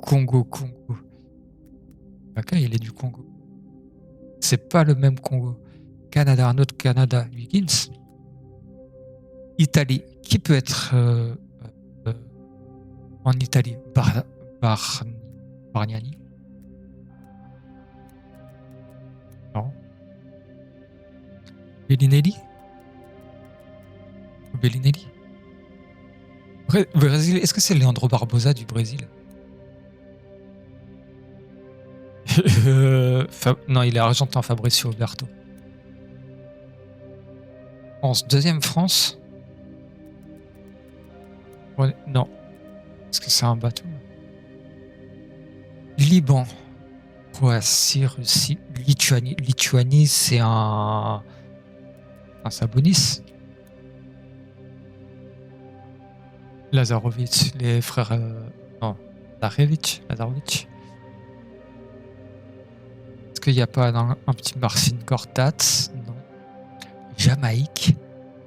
Ok, il est du Congo. C'est pas le même Congo. Canada, un autre Canada. Wiggins. Italie. Qui peut être en Italie? Bargnani. Non. Bellinelli. Brésil. Est-ce que c'est Leandro Barbosa du Brésil? Non, il est argentin, Fabricio Oberto. France, deuxième France. Ouais, non. Est-ce que c'est un bateau? Liban. Croatie, Russie, Lituanie. Lituanie, c'est un Sabonis. Lazarovic, les frères. Non, Lazarevic. Est-ce qu'il n'y a pas un petit Marcin Gortat? Non. Jamaïque.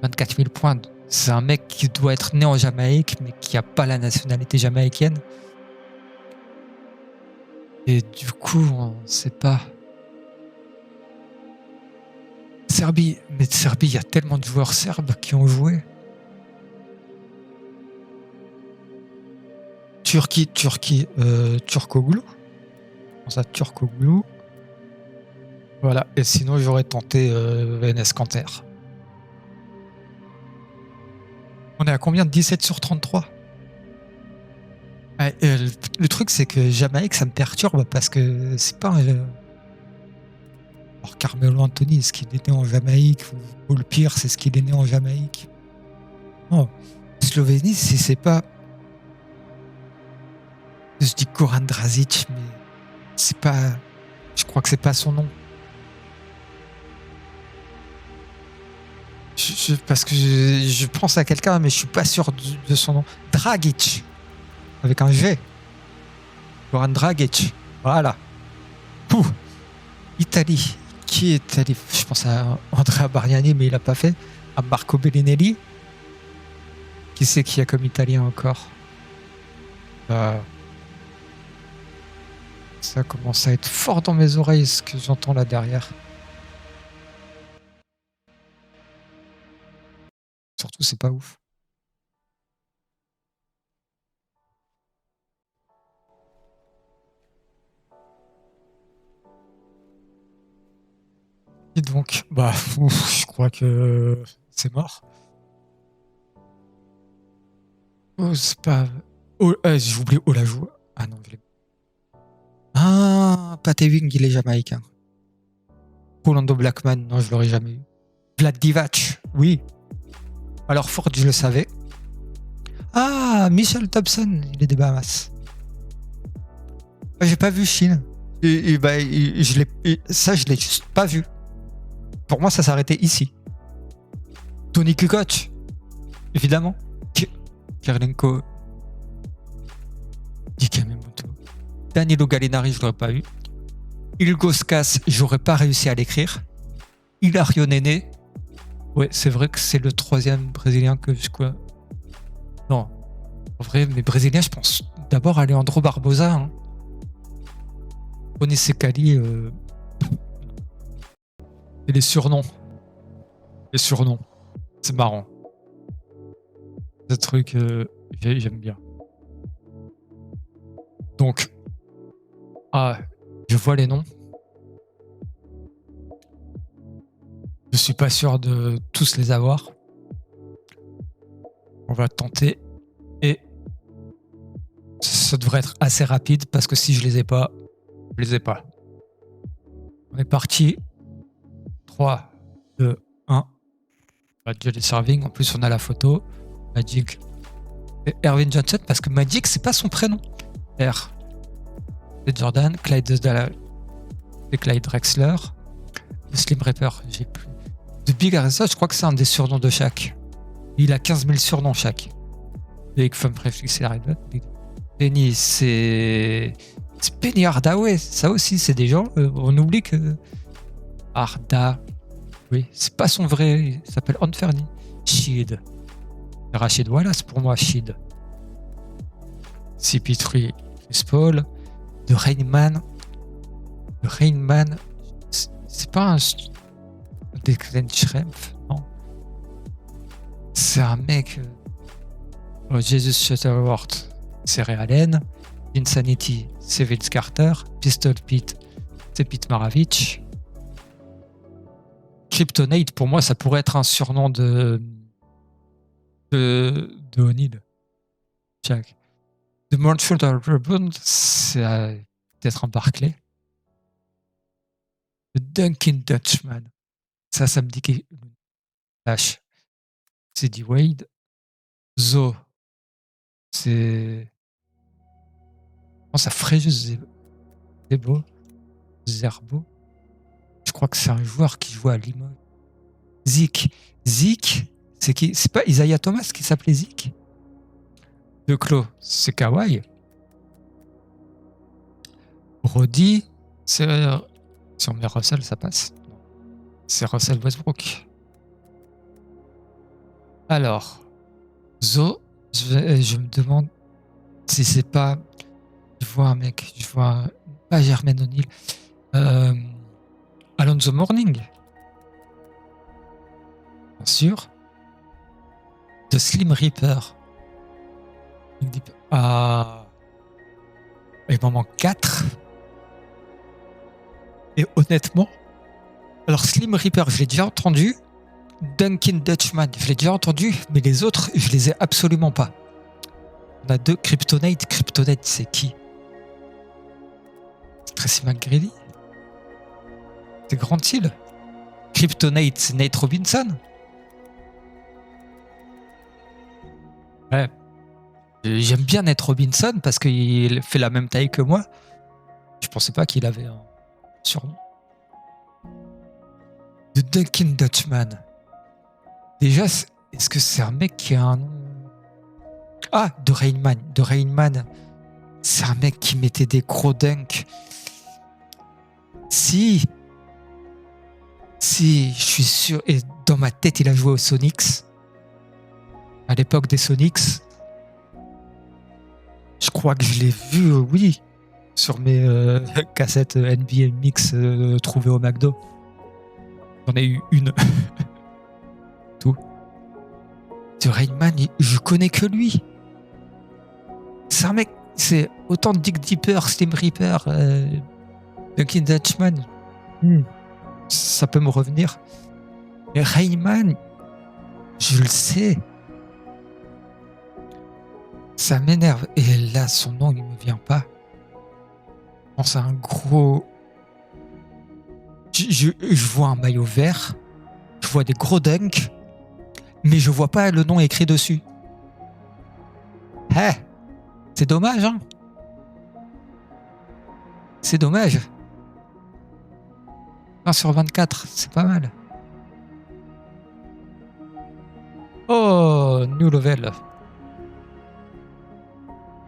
24 000 points. C'est un mec qui doit être né en Jamaïque, mais qui n'a pas la nationalité jamaïcaine. Et du coup, on ne sait pas. Serbie. Mais de Serbie, il y a tellement de joueurs serbes qui ont joué. Turquie, Turkoglu. Ça, Turkoglu. Voilà. Et sinon, j'aurais tenté VNS Kanter. On est à combien? 17 sur 33. Ouais, le truc, c'est que Jamaïque, ça me perturbe parce que c'est pas un. Alors, Carmelo Anthony, est-ce qu'il est né en Jamaïque? Ou le pire, c'est ce qu'il est né en Jamaïque? Non. Slovénie, c'est pas. Je dis Goran Dragic, mais c'est pas. Je crois que c'est pas son nom. Parce que je pense à quelqu'un, mais je suis pas sûr de son nom. Dragic. Avec un G. Goran Dragic. Voilà. Pouh. Italie. Qui est allé? Je pense à Andrea Bargnani, mais il a pas fait. À Marco Bellinelli. Qui c'est qu'il y a comme italien encore? Ça commence à être fort dans mes oreilles, ce que j'entends là derrière. Surtout, c'est pas ouf. Et donc, bah, je crois que c'est mort. Oh, c'est pas. Oh, j'ai oublié Olajou. Ah non, je l'ai. Ah, Pat Ewing, il est jamaïcain. Rolando Blackman, non, je l'aurais jamais eu. Vlad Divac, oui. Alors Ford, je le savais. Ah, Michel Thompson, il est des Bahamas. J'ai pas vu Chine. Bah, ça, je l'ai juste pas vu. Pour moi, ça s'arrêtait ici. Tony Kukoc, évidemment. Kirilenko. Dikamemoto. Danilo Gallinari, je l'aurais pas eu. Ilgauskas, j'aurais pas réussi à l'écrire. Hilario Nene. Ouais, c'est vrai que c'est le troisième brésilien que je quoi. Non. En vrai, mais brésilien, je pense d'abord à Leandro Barbosa. Hein. Onis Sekali. Et les surnoms. Les surnoms. C'est marrant. Ce truc, j'aime bien. Donc, je vois les noms. Je suis pas sûr de tous les avoir. On va tenter. Et ça devrait être assez rapide parce que si je les ai pas, je les ai pas. On est parti. 3, 2, 1. Jelly Serving. En plus, on a la photo. Magic. Et Erwin Johnson parce que Magic, c'est pas son prénom. R. C'est Jordan. Clyde Drexler. Le Slim Reaper, j'ai plus. De Big Arisa, je crois que c'est un des surnoms de chaque. Il a 15 000 surnoms chaque. Big Fun Prefix, c'est la Penny, c'est Penny Hardaway. Ça aussi, c'est des gens. On oublie que. Arda. Oui, c'est pas son vrai. Il s'appelle Anferny. Sheed. Rachid Wallace pour moi, Sheed. CP3, Chris Paul. De Rainman. C'est pas un. Declan Schrempf, non. C'est un mec. Jesus Shuttleworth, c'est Ray Allen. Insanity, c'est Vince Carter. Pistol Pete, c'est Pete Maravich. Kryptonite, pour moi, ça pourrait être un surnom de O'Neill. Jack. The Montreal Urban, c'est peut-être un Barclay. The Dunkin' Dutchman. Ça me dit que. Flash. C'est D. Wade. Zo. C'est. Je pense à Fréjus Zebo. Zerbo. Je crois que c'est un joueur qui joue à Limoges. Zik, c'est qui? C'est pas Isaiah Thomas qui s'appelait Zik? De Clos, c'est Kawhi. Roddy, c'est. Si on met Russell, ça passe. C'est Russell Westbrook. Alors, Zo, je me demande si c'est pas. Je vois un mec, pas Jermaine O'Neal. Alonzo Mourning. Bien sûr. The Slim Reaper. Il m'en manque 4. Et honnêtement, alors Slim Reaper, je l'ai déjà entendu. Dunkin' Dutchman, je l'ai déjà entendu, mais les autres, je les ai absolument pas. On a 2 Kryptonite. Kryptonite, c'est qui? Tracy McGrady? C'est Grant Hill. Kryptonite, c'est Nate Robinson. Ouais. J'aime bien Nate Robinson parce qu'il fait la même taille que moi. Je pensais pas qu'il avait un surnom. The Dunkin' Dutchman. Déjà, est-ce que c'est un mec qui a un nom? Ah, de Rainman. De Rainman. C'est un mec qui mettait des gros dunks. Si, je suis sûr. Et dans ma tête, il a joué aux Sonics. À l'époque des Sonics. Je crois que je l'ai vu, oui, sur mes cassettes NBA Mix trouvées au McDo. J'en ai eu une. Tout. De Rainman, je connais que lui. C'est un mec, c'est autant Dick Dipper, Slim Reaper, Dunkin' Dutchman. ça peut me revenir. Mais Rayman, je le sais. Ça m'énerve. Et là, son nom, il me vient pas. Je pense à un gros... Je vois un maillot vert. Je vois des gros dunks. Mais je vois pas le nom écrit dessus. Eh, c'est dommage, hein. C'est dommage. 1 sur 24, c'est pas mal. Oh, new level.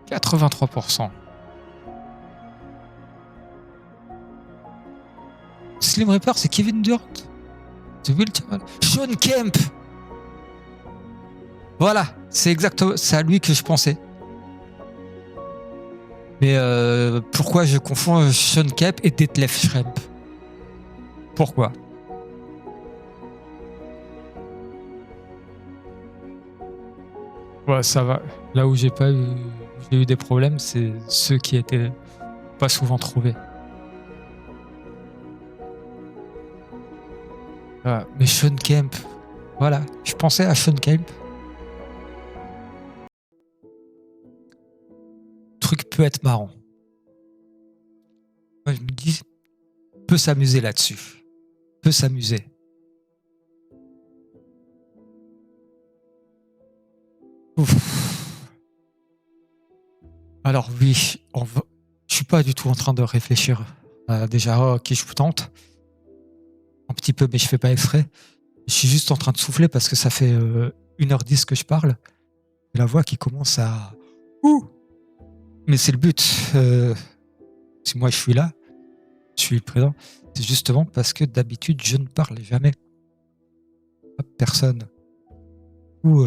83%. Slim Reaper, c'est Kevin Durant. C'est Will Chamberlain. Sean Kemp. Voilà, c'est exactement à lui que je pensais. Mais pourquoi je confonds Sean Kemp et Detlef Schrempf? Pourquoi? Ouais, ça va. Là où j'ai eu des problèmes, c'est ceux qui étaient pas souvent trouvés. Ah, mais Sean Kemp, voilà, je pensais à Sean Kemp. Le truc peut être marrant. Moi, je me dis, peut s'amuser là-dessus. Peut s'amuser. Ouf. Alors oui, je suis pas du tout en train de réfléchir. Déjà, qui je tente. Un petit peu, mais je fais pas exprès. Je suis juste en train de souffler parce que ça fait 1h10 que je parle. Et la voix qui commence à... Ouh. Mais c'est le but. Si moi je suis là, je suis présent, c'est justement parce que d'habitude je ne parle jamais à personne. Ou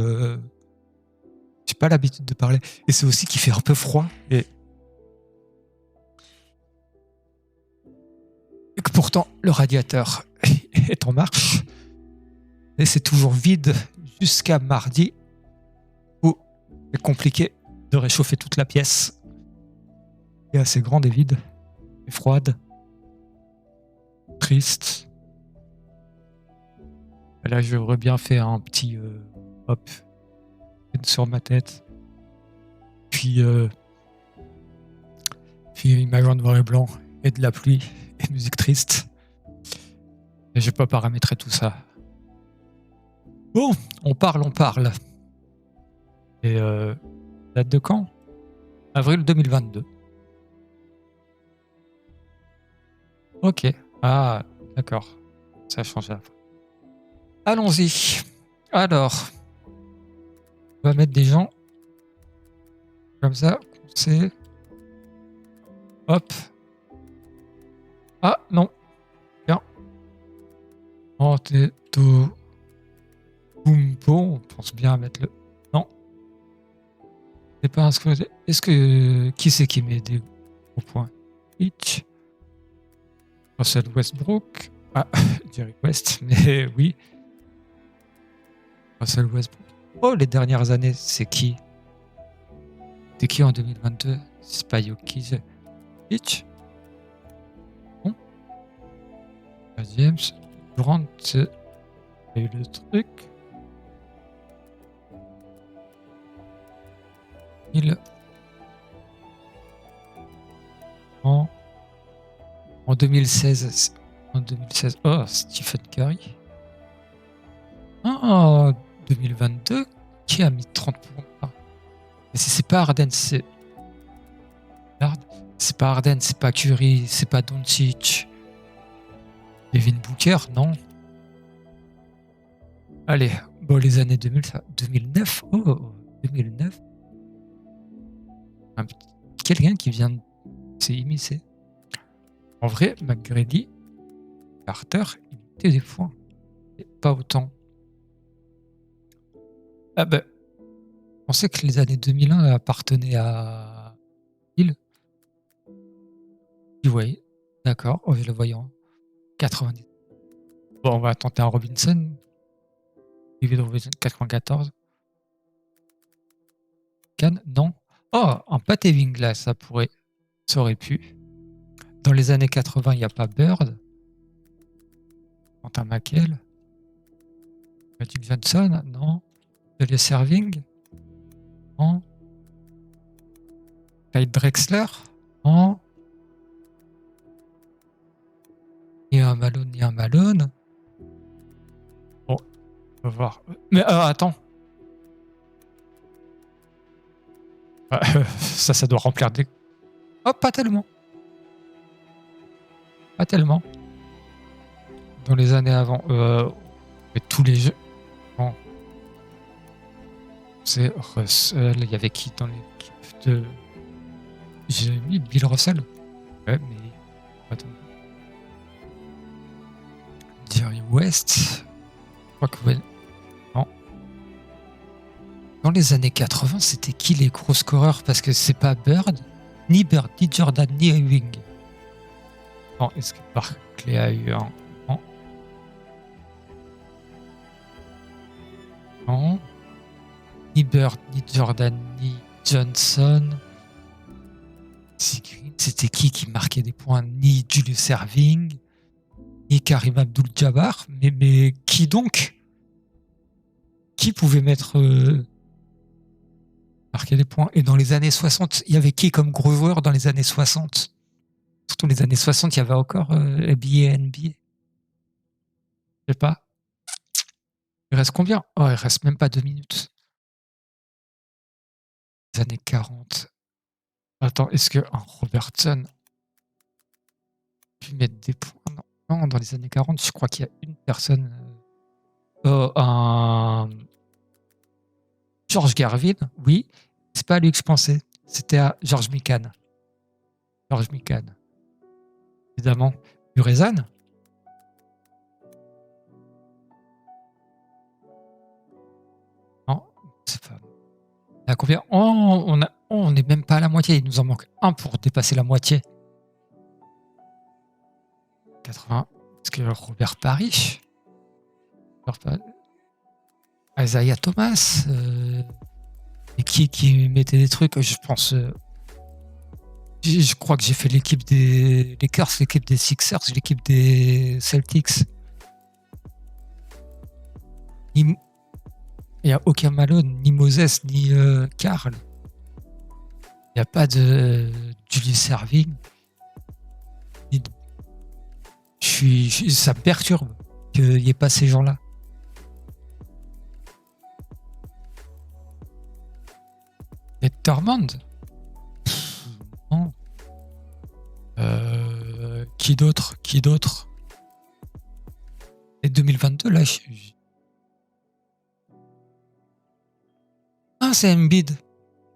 j'ai pas l'habitude de parler. Et c'est aussi qu'il fait un peu froid. Et que pourtant le radiateur est en marche. Et c'est toujours vide jusqu'à mardi où c'est compliqué de réchauffer toute la pièce. Et assez grande et vide. Et froide. Triste. Là, j'aurais bien fait un petit hop sur ma tête. Puis image en noir et blanc et de la pluie et musique triste. Et je vais pas paramétrer tout ça. Bon, on parle. Et date de quand? Avril 2022. Ok. Ah, d'accord. Ça a changé après. Allons-y. Alors, on va mettre des gens comme ça. C'est... Hop. Ah, non. Tiens. Anteto. Boompo. On pense bien à mettre le... Non. C'est pas un squat. Est-ce que... Qui c'est qui met des gros points? Hitch. Russell Westbrook. Ah, Jerry West, mais oui. Russell Westbrook. Oh, les dernières années, c'est qui? C'est qui en 2022? C'est pas Jokic. Hitch? Non. James. Durant, c'est... Il y a eu le truc. Il... En 2016. En 2016. Oh, Stephen Curry. Ah, 2022. Qui a mis 30 points? C'est pas Harden, c'est... C'est pas Harden, c'est pas Curry, c'est pas Doncic. Devin Booker, non. Allez, bon, les années 2000, ça... 2009. Oh, 2009. Quelqu'un qui vient de s'immiscer. En vrai, McGrady, Carter, il mettait des points. Et pas autant. Ah ben, je pensais que les années 2001 appartenaient à Hill. Tu voyais. D'accord, oh, je le voyais en 90. Bon, on va tenter un Robinson. David Robinson, 94. Cannes, non. Oh, un Pat Evinglas, ça aurait pu. Dans les années 80, il n'y a pas Bird. Quentin Makel. Magic Johnson, non. Julius Serving, non. Clyde Drexler, non. Ni un Malone. Bon, on va voir. Mais attends. Ça doit remplir des... Oh, pas tellement. Pas tellement. Dans les années avant. Mais tous les jeux... Non. C'est Russell. Il y avait qui dans l'équipe de... J'ai mis Bill Russell. Ouais, mais... Attends. Jerry West. Je crois que... Ouais. Non. Dans les années 80, c'était qui les gros scoreurs? Parce que c'est pas Bird, ni Jordan, ni Ewing. Non, est-ce que Barkley a eu un... Non. Non. Ni Bird, ni Jordan, ni Johnson. C'était qui marquait des points? Ni Julius Erving, ni Karim Abdul-Jabbar. Mais qui donc? Qui pouvait marquer des points? Et dans les années 60, il y avait qui comme gros joueur dans les années 60? Surtout les années 60, il y avait encore NBA, NBA. Je sais pas. Il reste combien? Oh, il reste même pas 2 minutes. Les années 40. Attends, est-ce que Robertson pu mettre des points? Non, dans les années 40, je crois qu'il y a une personne. Un George Garvin, oui. C'est pas à lui que je pensais. C'était à George Mikan. George Mikan. Évidemment. Urezan. Non, c'est pas. À combien? Oh, on n'est même pas à la moitié. Il nous en manque un pour dépasser la moitié. 80. Est-ce que Robert Parrish? Isaiah Thomas? Et qui mettait des trucs? Je pense. Je crois que j'ai fait l'équipe des Lakers, l'équipe des Sixers, l'équipe des Celtics. Il n'y a aucun Malone, ni Moses, ni Karl. Il n'y a pas de Julius Erving. Ça me perturbe qu'il n'y ait pas ces gens-là. Et Thurmond? Non. Qui d'autre? Et 2022, là, Ah, c'est Embiid.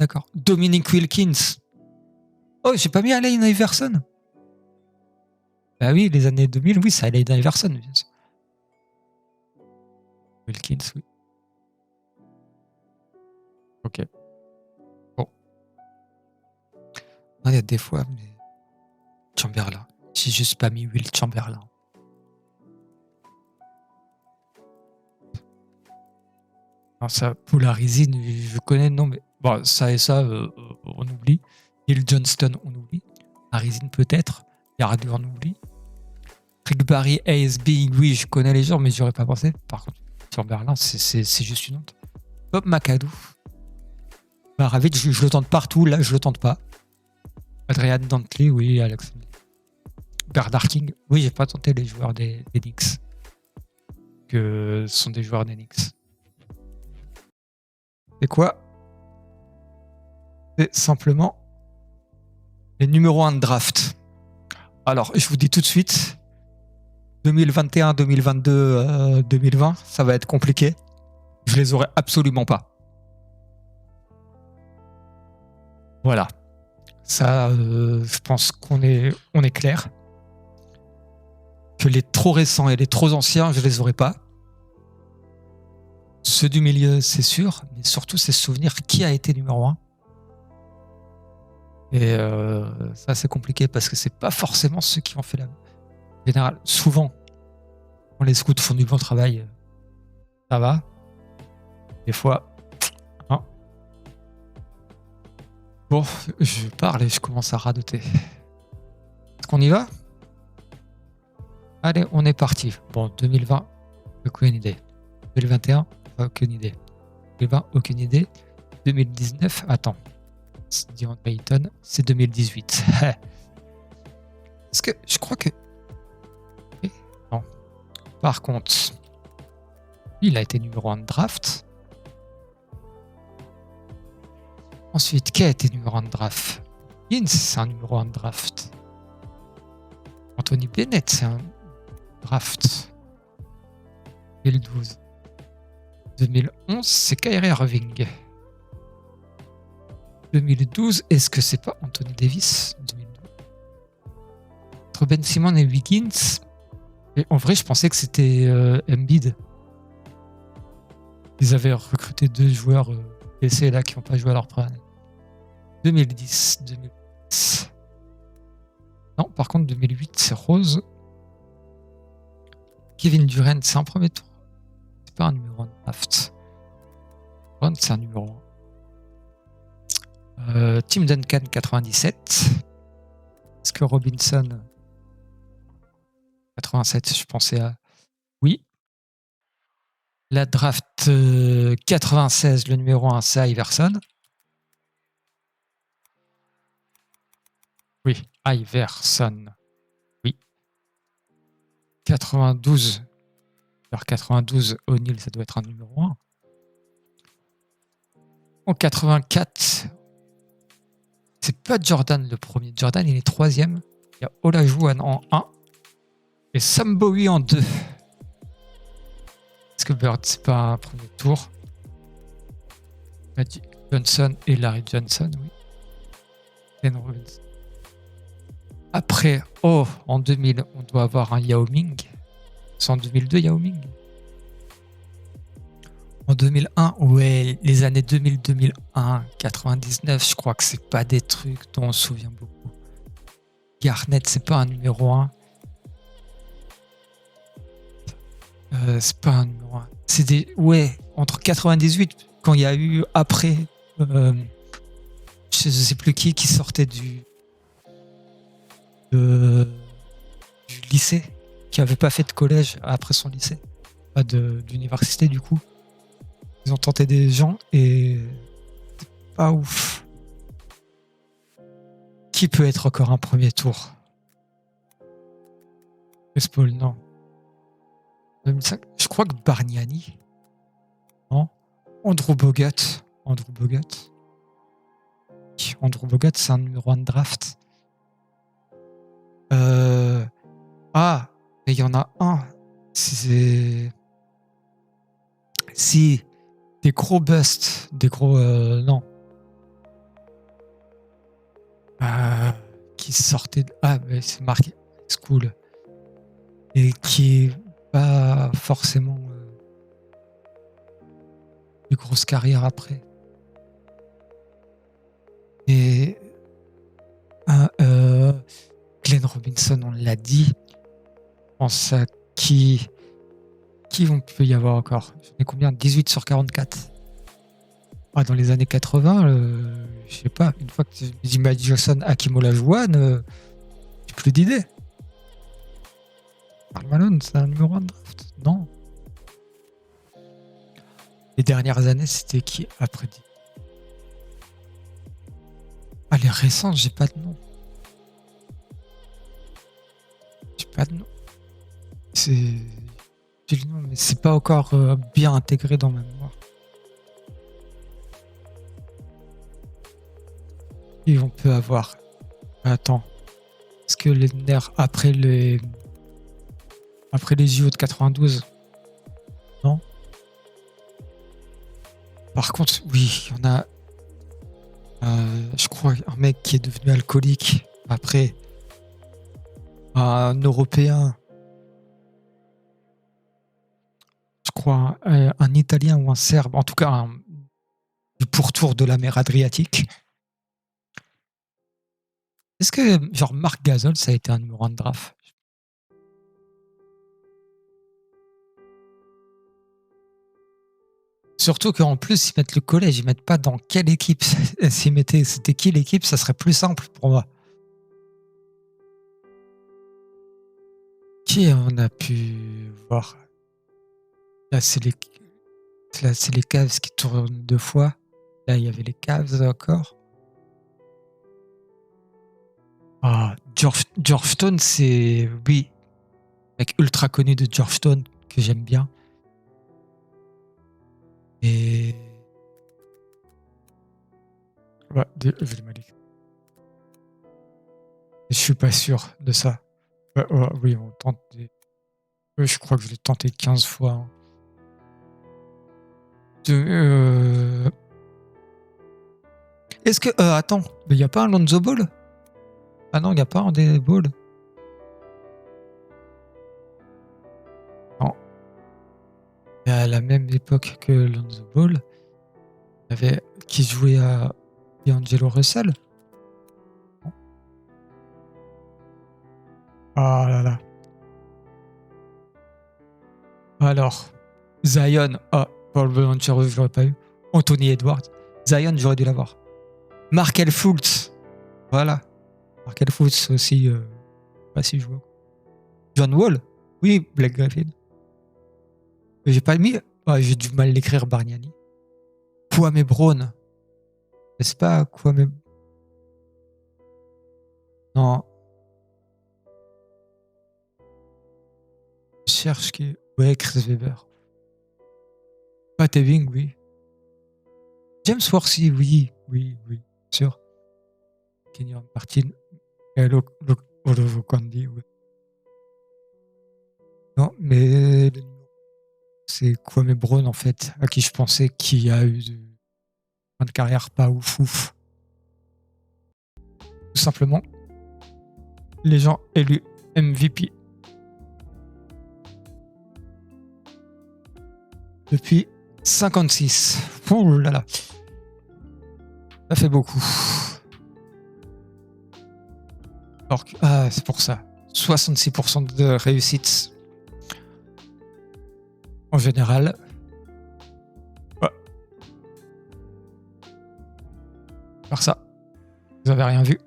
D'accord. Dominic Wilkins. Oh, j'ai pas mis Allen Iverson. Bah oui, les années 2000, oui, c'est Allen Iverson, bien sûr. Wilkins, oui. Ok. Bon. Il y a des fois, mais... Chamberlain. J'ai juste pas mis Will Chamberlain. Alors ça, Polarisine, je connais le nom, mais bon, ça et ça, on oublie. Neil Johnston, on oublie. Arizine peut-être. Yardley, on oublie. Rick Barry, ASB, oui, je connais les gens, mais j'aurais pas pensé. Par contre, Chamberlain, c'est juste une honte. Bob McAdoo. Ravid, je le tente partout, là, je le tente pas. Adrian Dantley, oui, Alex. Bernard King, oui, j'ai pas tenté les joueurs des Knicks. Que ce sont des joueurs des Knicks. C'est quoi? C'est simplement les numéros 1 de draft. Alors, je vous dis tout de suite, 2021, 2022, 2020, ça va être compliqué. Je les aurai absolument pas. Voilà. Ça, je pense qu'on est clair. Que les trop récents et les trop anciens, je les aurai pas. Ceux du milieu, c'est sûr, mais surtout, c'est se souvenir qui a été numéro 1. Et ça, c'est compliqué parce que c'est pas forcément ceux qui ont fait la... En général, souvent, quand les scouts font du bon travail, ça va. Des fois, hein. Bon, je parle et je commence à radoter. Est-ce qu'on y va? Allez, on est parti. Bon, 2020, aucune idée. 2021, aucune idée. 2020, aucune idée. 2019, attends. DeAndre Ayton, c'est 2018. Est-ce que je crois que. Non. Par contre, lui, il a été numéro 1 de draft. Ensuite, qui a été numéro 1 de draft? Higgins, c'est un numéro 1 de draft. Anthony Bennett, c'est un draft. 2012. 2011, c'est Kyrie Irving. 2012, est-ce que c'est pas Anthony Davis? 2012. Entre Ben Simmons et Wiggins, et en vrai, je pensais que c'était Embiid. Ils avaient recruté 2 joueurs blessés là qui n'ont pas joué à leur première année. 2010. Non, par contre, 2008, c'est Rose. Kevin Durant, c'est un premier tour. C'est pas un numéro 1 de draft. Durant, c'est un numéro 1. Tim Duncan, 97. Est-ce que Robinson, 87, je pensais à... Oui. La draft 96, le numéro 1, c'est Iverson. Oui, Iverson. Oui. 92. Alors 92, O'Neal, ça doit être un numéro 1. En 84, c'est pas Jordan le premier. Jordan, il est 3e. Il y a Olajuwon en 1. Et Sam Bowie en 2. Est-ce que Bird, c'est pas un premier tour? Magic Johnson et Larry Johnson, oui. Ken Robinson. Après, en 2000, on doit avoir un Yao Ming. C'est en 2002, Yao Ming. En 2001, ouais, les années 2000, 2001, 99, je crois que c'est pas des trucs dont on se souvient beaucoup. Garnett, c'est pas un numéro 1. C'est pas un numéro 1. C'est des... Ouais, entre 98, quand il y a eu après... je sais plus qui sortait du lycée, qui avait pas fait de collège après son lycée, pas d'université du coup. Ils ont tenté des gens et c'est pas ouf. Qui peut être encore un premier tour? Chris Paul, non. 2005, je crois que Bargnani. Non. Andrew Bogut. Andrew Bogut, c'est un numéro 1 de draft. Ah, mais il y en a un. C'est... Si, des gros busts, des gros... non. Qui sortaient... Ah, mais c'est marqué School. Et qui est pas forcément des grosses carrières après. Et... Glenn Robinson, on l'a dit. Je pense à qui peut y avoir encore? J'en ai combien? 18 sur 44. Dans les années 80, je sais pas, une fois que tu dis Magic Johnson, Hakeem Olajuwon, j'ai plus d'idées. Karl Malone, c'est un numéro 1 de draft? Non. Les dernières années, c'était qui après? Les récentes, j'ai pas de nom. J'ai pas de nom. J'ai le nom, mais c'est pas encore bien intégré dans ma mémoire. Et on peut avoir... Attends. Est-ce que les nerfs après les JO de 92? Non. Par contre, oui, il y en a... je crois un mec qui est devenu alcoolique après. Un Européen. Je crois un Italien ou un Serbe. En tout cas, du pourtour de la mer Adriatique. Est-ce que, genre, Marc Gasol, ça a été un numéro 1 de draft? Surtout qu'en plus, ils mettent le collège, ils mettent pas dans quelle équipe. S'ils mettaient c'était qui l'équipe, ça serait plus simple pour moi. Qui on a pu voir? Là, c'est les Cavs qui tournent 2 fois. Là, il y avait les Cavs encore. Ah, Georgetown, c'est... Oui, mec ultra connu de Georgetown que j'aime bien. Et... Ouais, je l'ai mal écrit. Je suis pas sûr de ça. Oui, on tente je crois que je l'ai tenté 15 fois. Hein. Est-ce que... attends, il n'y a pas un Lonzo Ball? Ah non, il n'y a pas un des Ball. Non. Et à la même époque que Lonzo Ball, il y avait qui jouait à D'Angelo Russell. Non. Ah là là. Alors, Zion. Ah, Paul D'Angelo, je l'aurais pas eu. Anthony Edwards. Zion, j'aurais dû l'avoir. Markel Fultz. Voilà. Markel Fultz aussi. Pas si je vois. John Wall. Oui, Blake Griffin. J'ai pas mis. Ah, j'ai du mal l'écrire, Bargnani. Kwame Brown. N'est-ce pas Kwame? Non. Je cherche qui. Ouais, Chris Webber. Pat Ewing, oui. James Worthy, oui, bien sûr. Kenyon Martin. Olowokandi, oui. Non, mais c'est Kwame Brown, en fait, à qui je pensais, qui a eu fin de carrière pas ouf. Tout simplement, les gens élus MVP depuis 56. Oh là là. Ça fait beaucoup. Alors que, c'est pour ça. 66% de réussite en général. Ouais. Par ça, vous avez rien vu.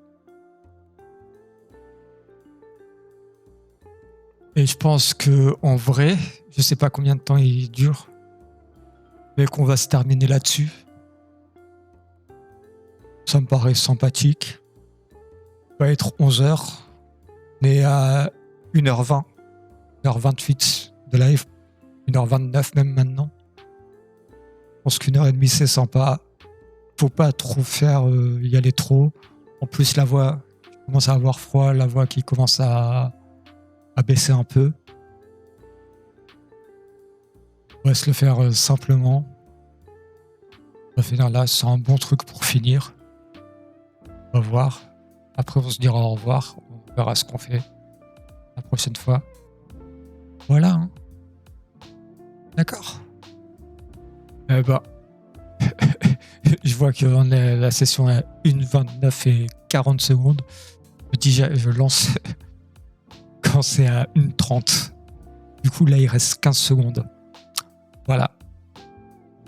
Et je pense que en vrai, je sais pas combien de temps il dure, mais qu'on va se terminer là-dessus. Ça me paraît sympathique. Ça va être 11h. On est à 1h20, 1h28 de live, 1h29 même maintenant. Je pense qu'1h30 c'est sympa. Faut pas trop y aller trop. En plus, la voix, je commence à avoir froid, la voix qui commence à baisser un peu. On va se le faire simplement. On va finir là, c'est un bon truc pour finir. On va voir. Après, on se dira au revoir. On verra ce qu'on fait la prochaine fois. Voilà. Hein. D'accord. Je vois que la session est à 1h29 et 40 secondes. Je lance quand c'est à 1h30. Du coup, là, il reste 15 secondes. Voilà. Il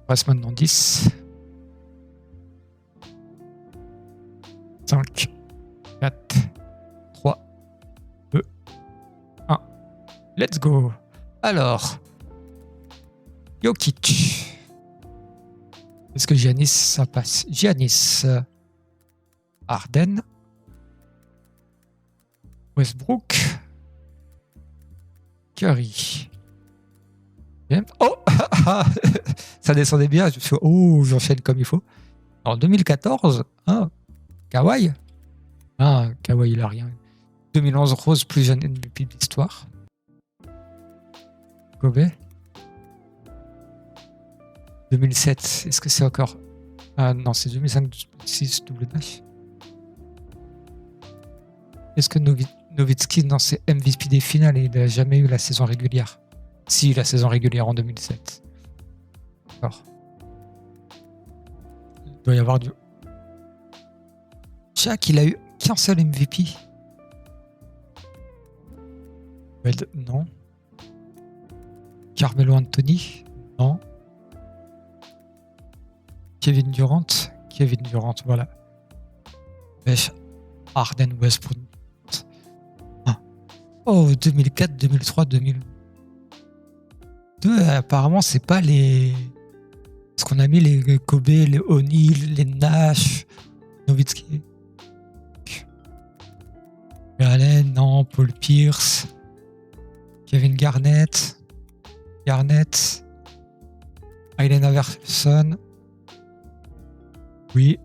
reste maintenant 10. 5, 4, 3, 2, 1. Let's go. Alors, Jokic. Est-ce que Giannis, ça passe? Giannis. Harden. Westbrook. Curry. Oh, ça descendait bien. Je fais, j'enchaîne comme il faut. En 2014, Kawhi. Kawhi, il a rien. 2011, Rose, plus jeune MVP de l'histoire. Kobe. 2007, est-ce que c'est encore... Ah non, c'est 2005-2006, double Nash. Est-ce que Nowitzki, non, c'est MVP des finales et il n'a jamais eu la saison régulière? Si, la saison régulière en 2007. D'accord. Il doit y avoir du... Shaq, il a eu qu'un seul MVP. Non. Carmelo Anthony? Non. Kevin Durant, voilà. Harden, Westbrook. Oh, 2004, 2003, 2002. Apparemment, c'est pas les. Parce qu'on a mis les Kobe, les O'Neal, les Nash, Nowitzki. Allen, non. Paul Pierce. Kevin Garnett. Allen Iverson. Oui.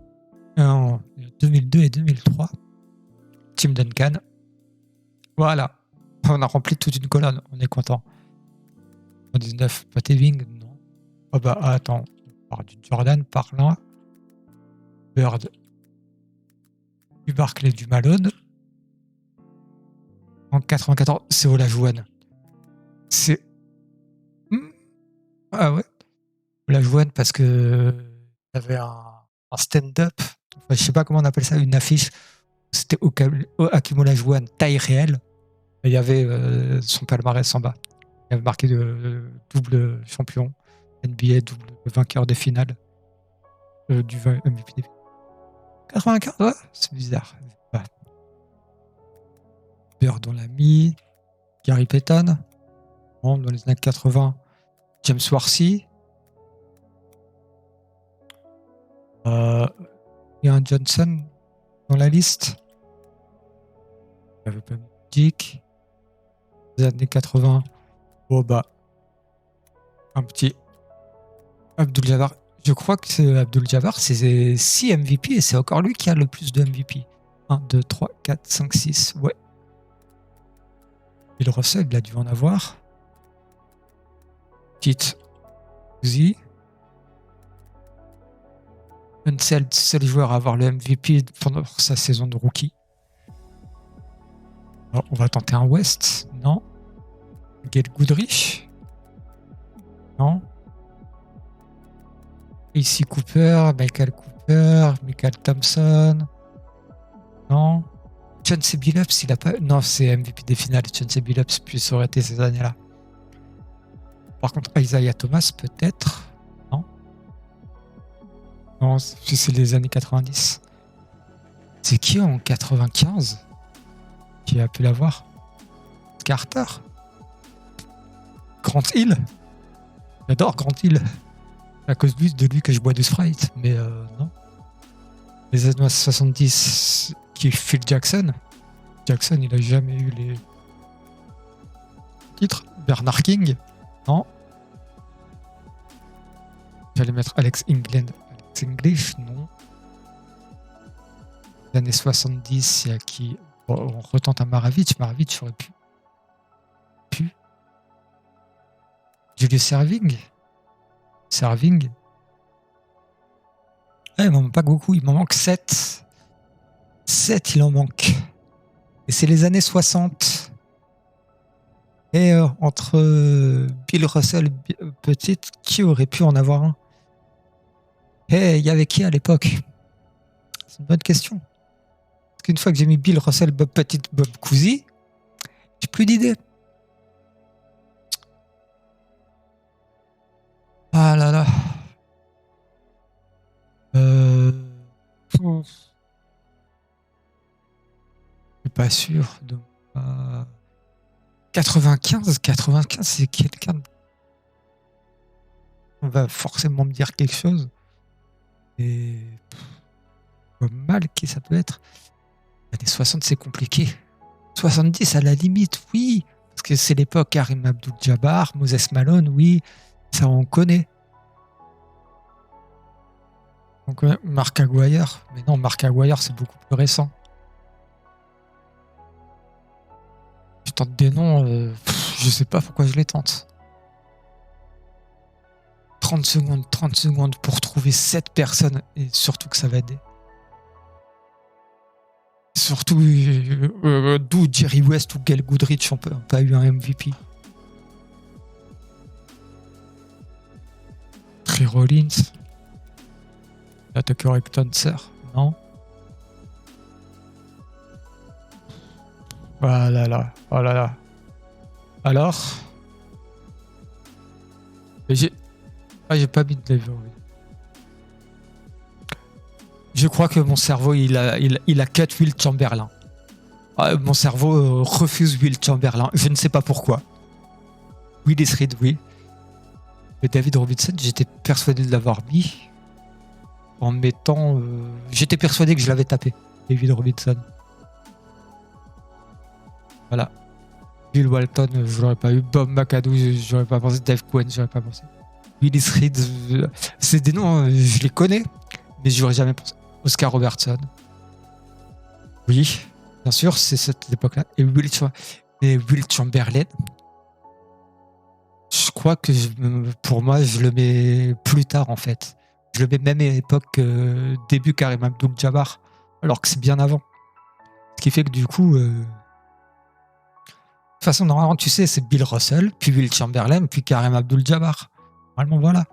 En 2002 et 2003. Tim Duncan. Voilà. On a rempli toute une colonne. On est content. En 19, Pat Ewing, non. Oh bah attends. On part du Jordan par là. Bird. Du Barclay, du Malone. En 94, c'est Olajuwon. C'est. Ah ouais. Olajuwon parce que il y avait un stand-up. Enfin, je sais pas comment on appelle ça, une affiche. C'était Hakeem Olajuwon, taille réelle. Et il y avait son palmarès en bas. Il avait marqué double champion NBA, double vainqueur des finales du MVP. 95, ouais, c'est bizarre. Ouais. Bird, on l'a mis. Gary Payton. Bon, dans les années 80, James Worthy. Il y a un Johnson dans la liste. Il n'y avait pas Dick. Les années 80. Oh bah. Un petit Abdul Jabbar. Je crois que c'est Abdul Jabbar, c'est 6 MVP et c'est encore lui qui a le plus de MVP. 1, 2, 3, 4, 5, 6. Ouais. Bill Russell, il a dû en avoir. Petite Uzi. Unseld, seul joueur à avoir le MVP pendant sa saison de rookie. Alors, on va tenter un West. Non. Gail Goodrich. Non. Ici Cooper, Michael Thompson. Non. Chauncey Billups, il a pas. Non, c'est MVP des finales. Chauncey Billups, puis ça aurait été ces années-là. Par contre, Isaiah Thomas, peut-être. Non. Non, c'est les années 90. C'est qui en 95 qui a pu l'avoir? Carter. Grant Hill. J'adore Grant Hill. À cause de lui que je bois du Sprite. Mais non. Les années 70, qui est Phil Jackson. Jackson, il a jamais eu les titres. Bernard King. Non. J'allais mettre Alex England. Alex English, non. Les années 70, il y a qui? Bon, on retente à Maravich. Maravich aurait pu. Julius Serving. Ah, il m'en manque pas beaucoup, il m'en manque 7. 7, il en manque. Et c'est les années 60. Et entre Bill Russell petite, qui aurait pu en avoir un? Et il y avait qui à l'époque? C'est une bonne question. Parce qu'une fois que j'ai mis Bill Russell, Bob Petite, Bob Cousy, j'ai plus d'idées. Ah là là. Je suis pas sûr. Donc, 95, c'est quelqu'un. On va forcément me dire quelque chose. Et mal qui ça peut être. Les 60, c'est compliqué. 70, à la limite, oui. Parce que c'est l'époque Karim Abdul-Jabbar, Moses Malone, oui. Ça, on connaît. Donc, Mark Aguirre. Mais non, Mark Aguirre, c'est beaucoup plus récent. Je tente des noms, je sais pas pourquoi je les tente. 30 secondes pour trouver 7 personnes et surtout que ça va aider. Surtout d'où Jerry West ou Gail Goodrich n'ont pas eu un MVP. Trey Rollins. L'attaqueur avec Tonser. Non. Oh là là. Alors j'ai pas mis de lever. Je crois que mon cerveau il a cut Will Chamberlain. Mon cerveau refuse Will Chamberlain. Je ne sais pas pourquoi. Willis Reed, oui. Mais David Robinson, j'étais persuadé de l'avoir mis en mettant. J'étais persuadé que je l'avais tapé, David Robinson. Voilà. Bill Walton, je l'aurais pas eu. Bob McAdoo, j'aurais pas pensé. Dave Cohen, j'aurais pas pensé. Willis Reed, c'est des noms, je les connais, mais j'aurais jamais pensé. Oscar Robertson. Oui, bien sûr, c'est cette époque-là. Et Will Chamberlain. Je crois que pour moi, je le mets plus tard en fait. Je le mets même à l'époque début Karim Abdul-Jabbar, alors que c'est bien avant. Ce qui fait que du coup, de toute façon, normalement, tu sais, c'est Bill Russell, puis Will Chamberlain, puis Karim Abdul-Jabbar. Normalement, voilà.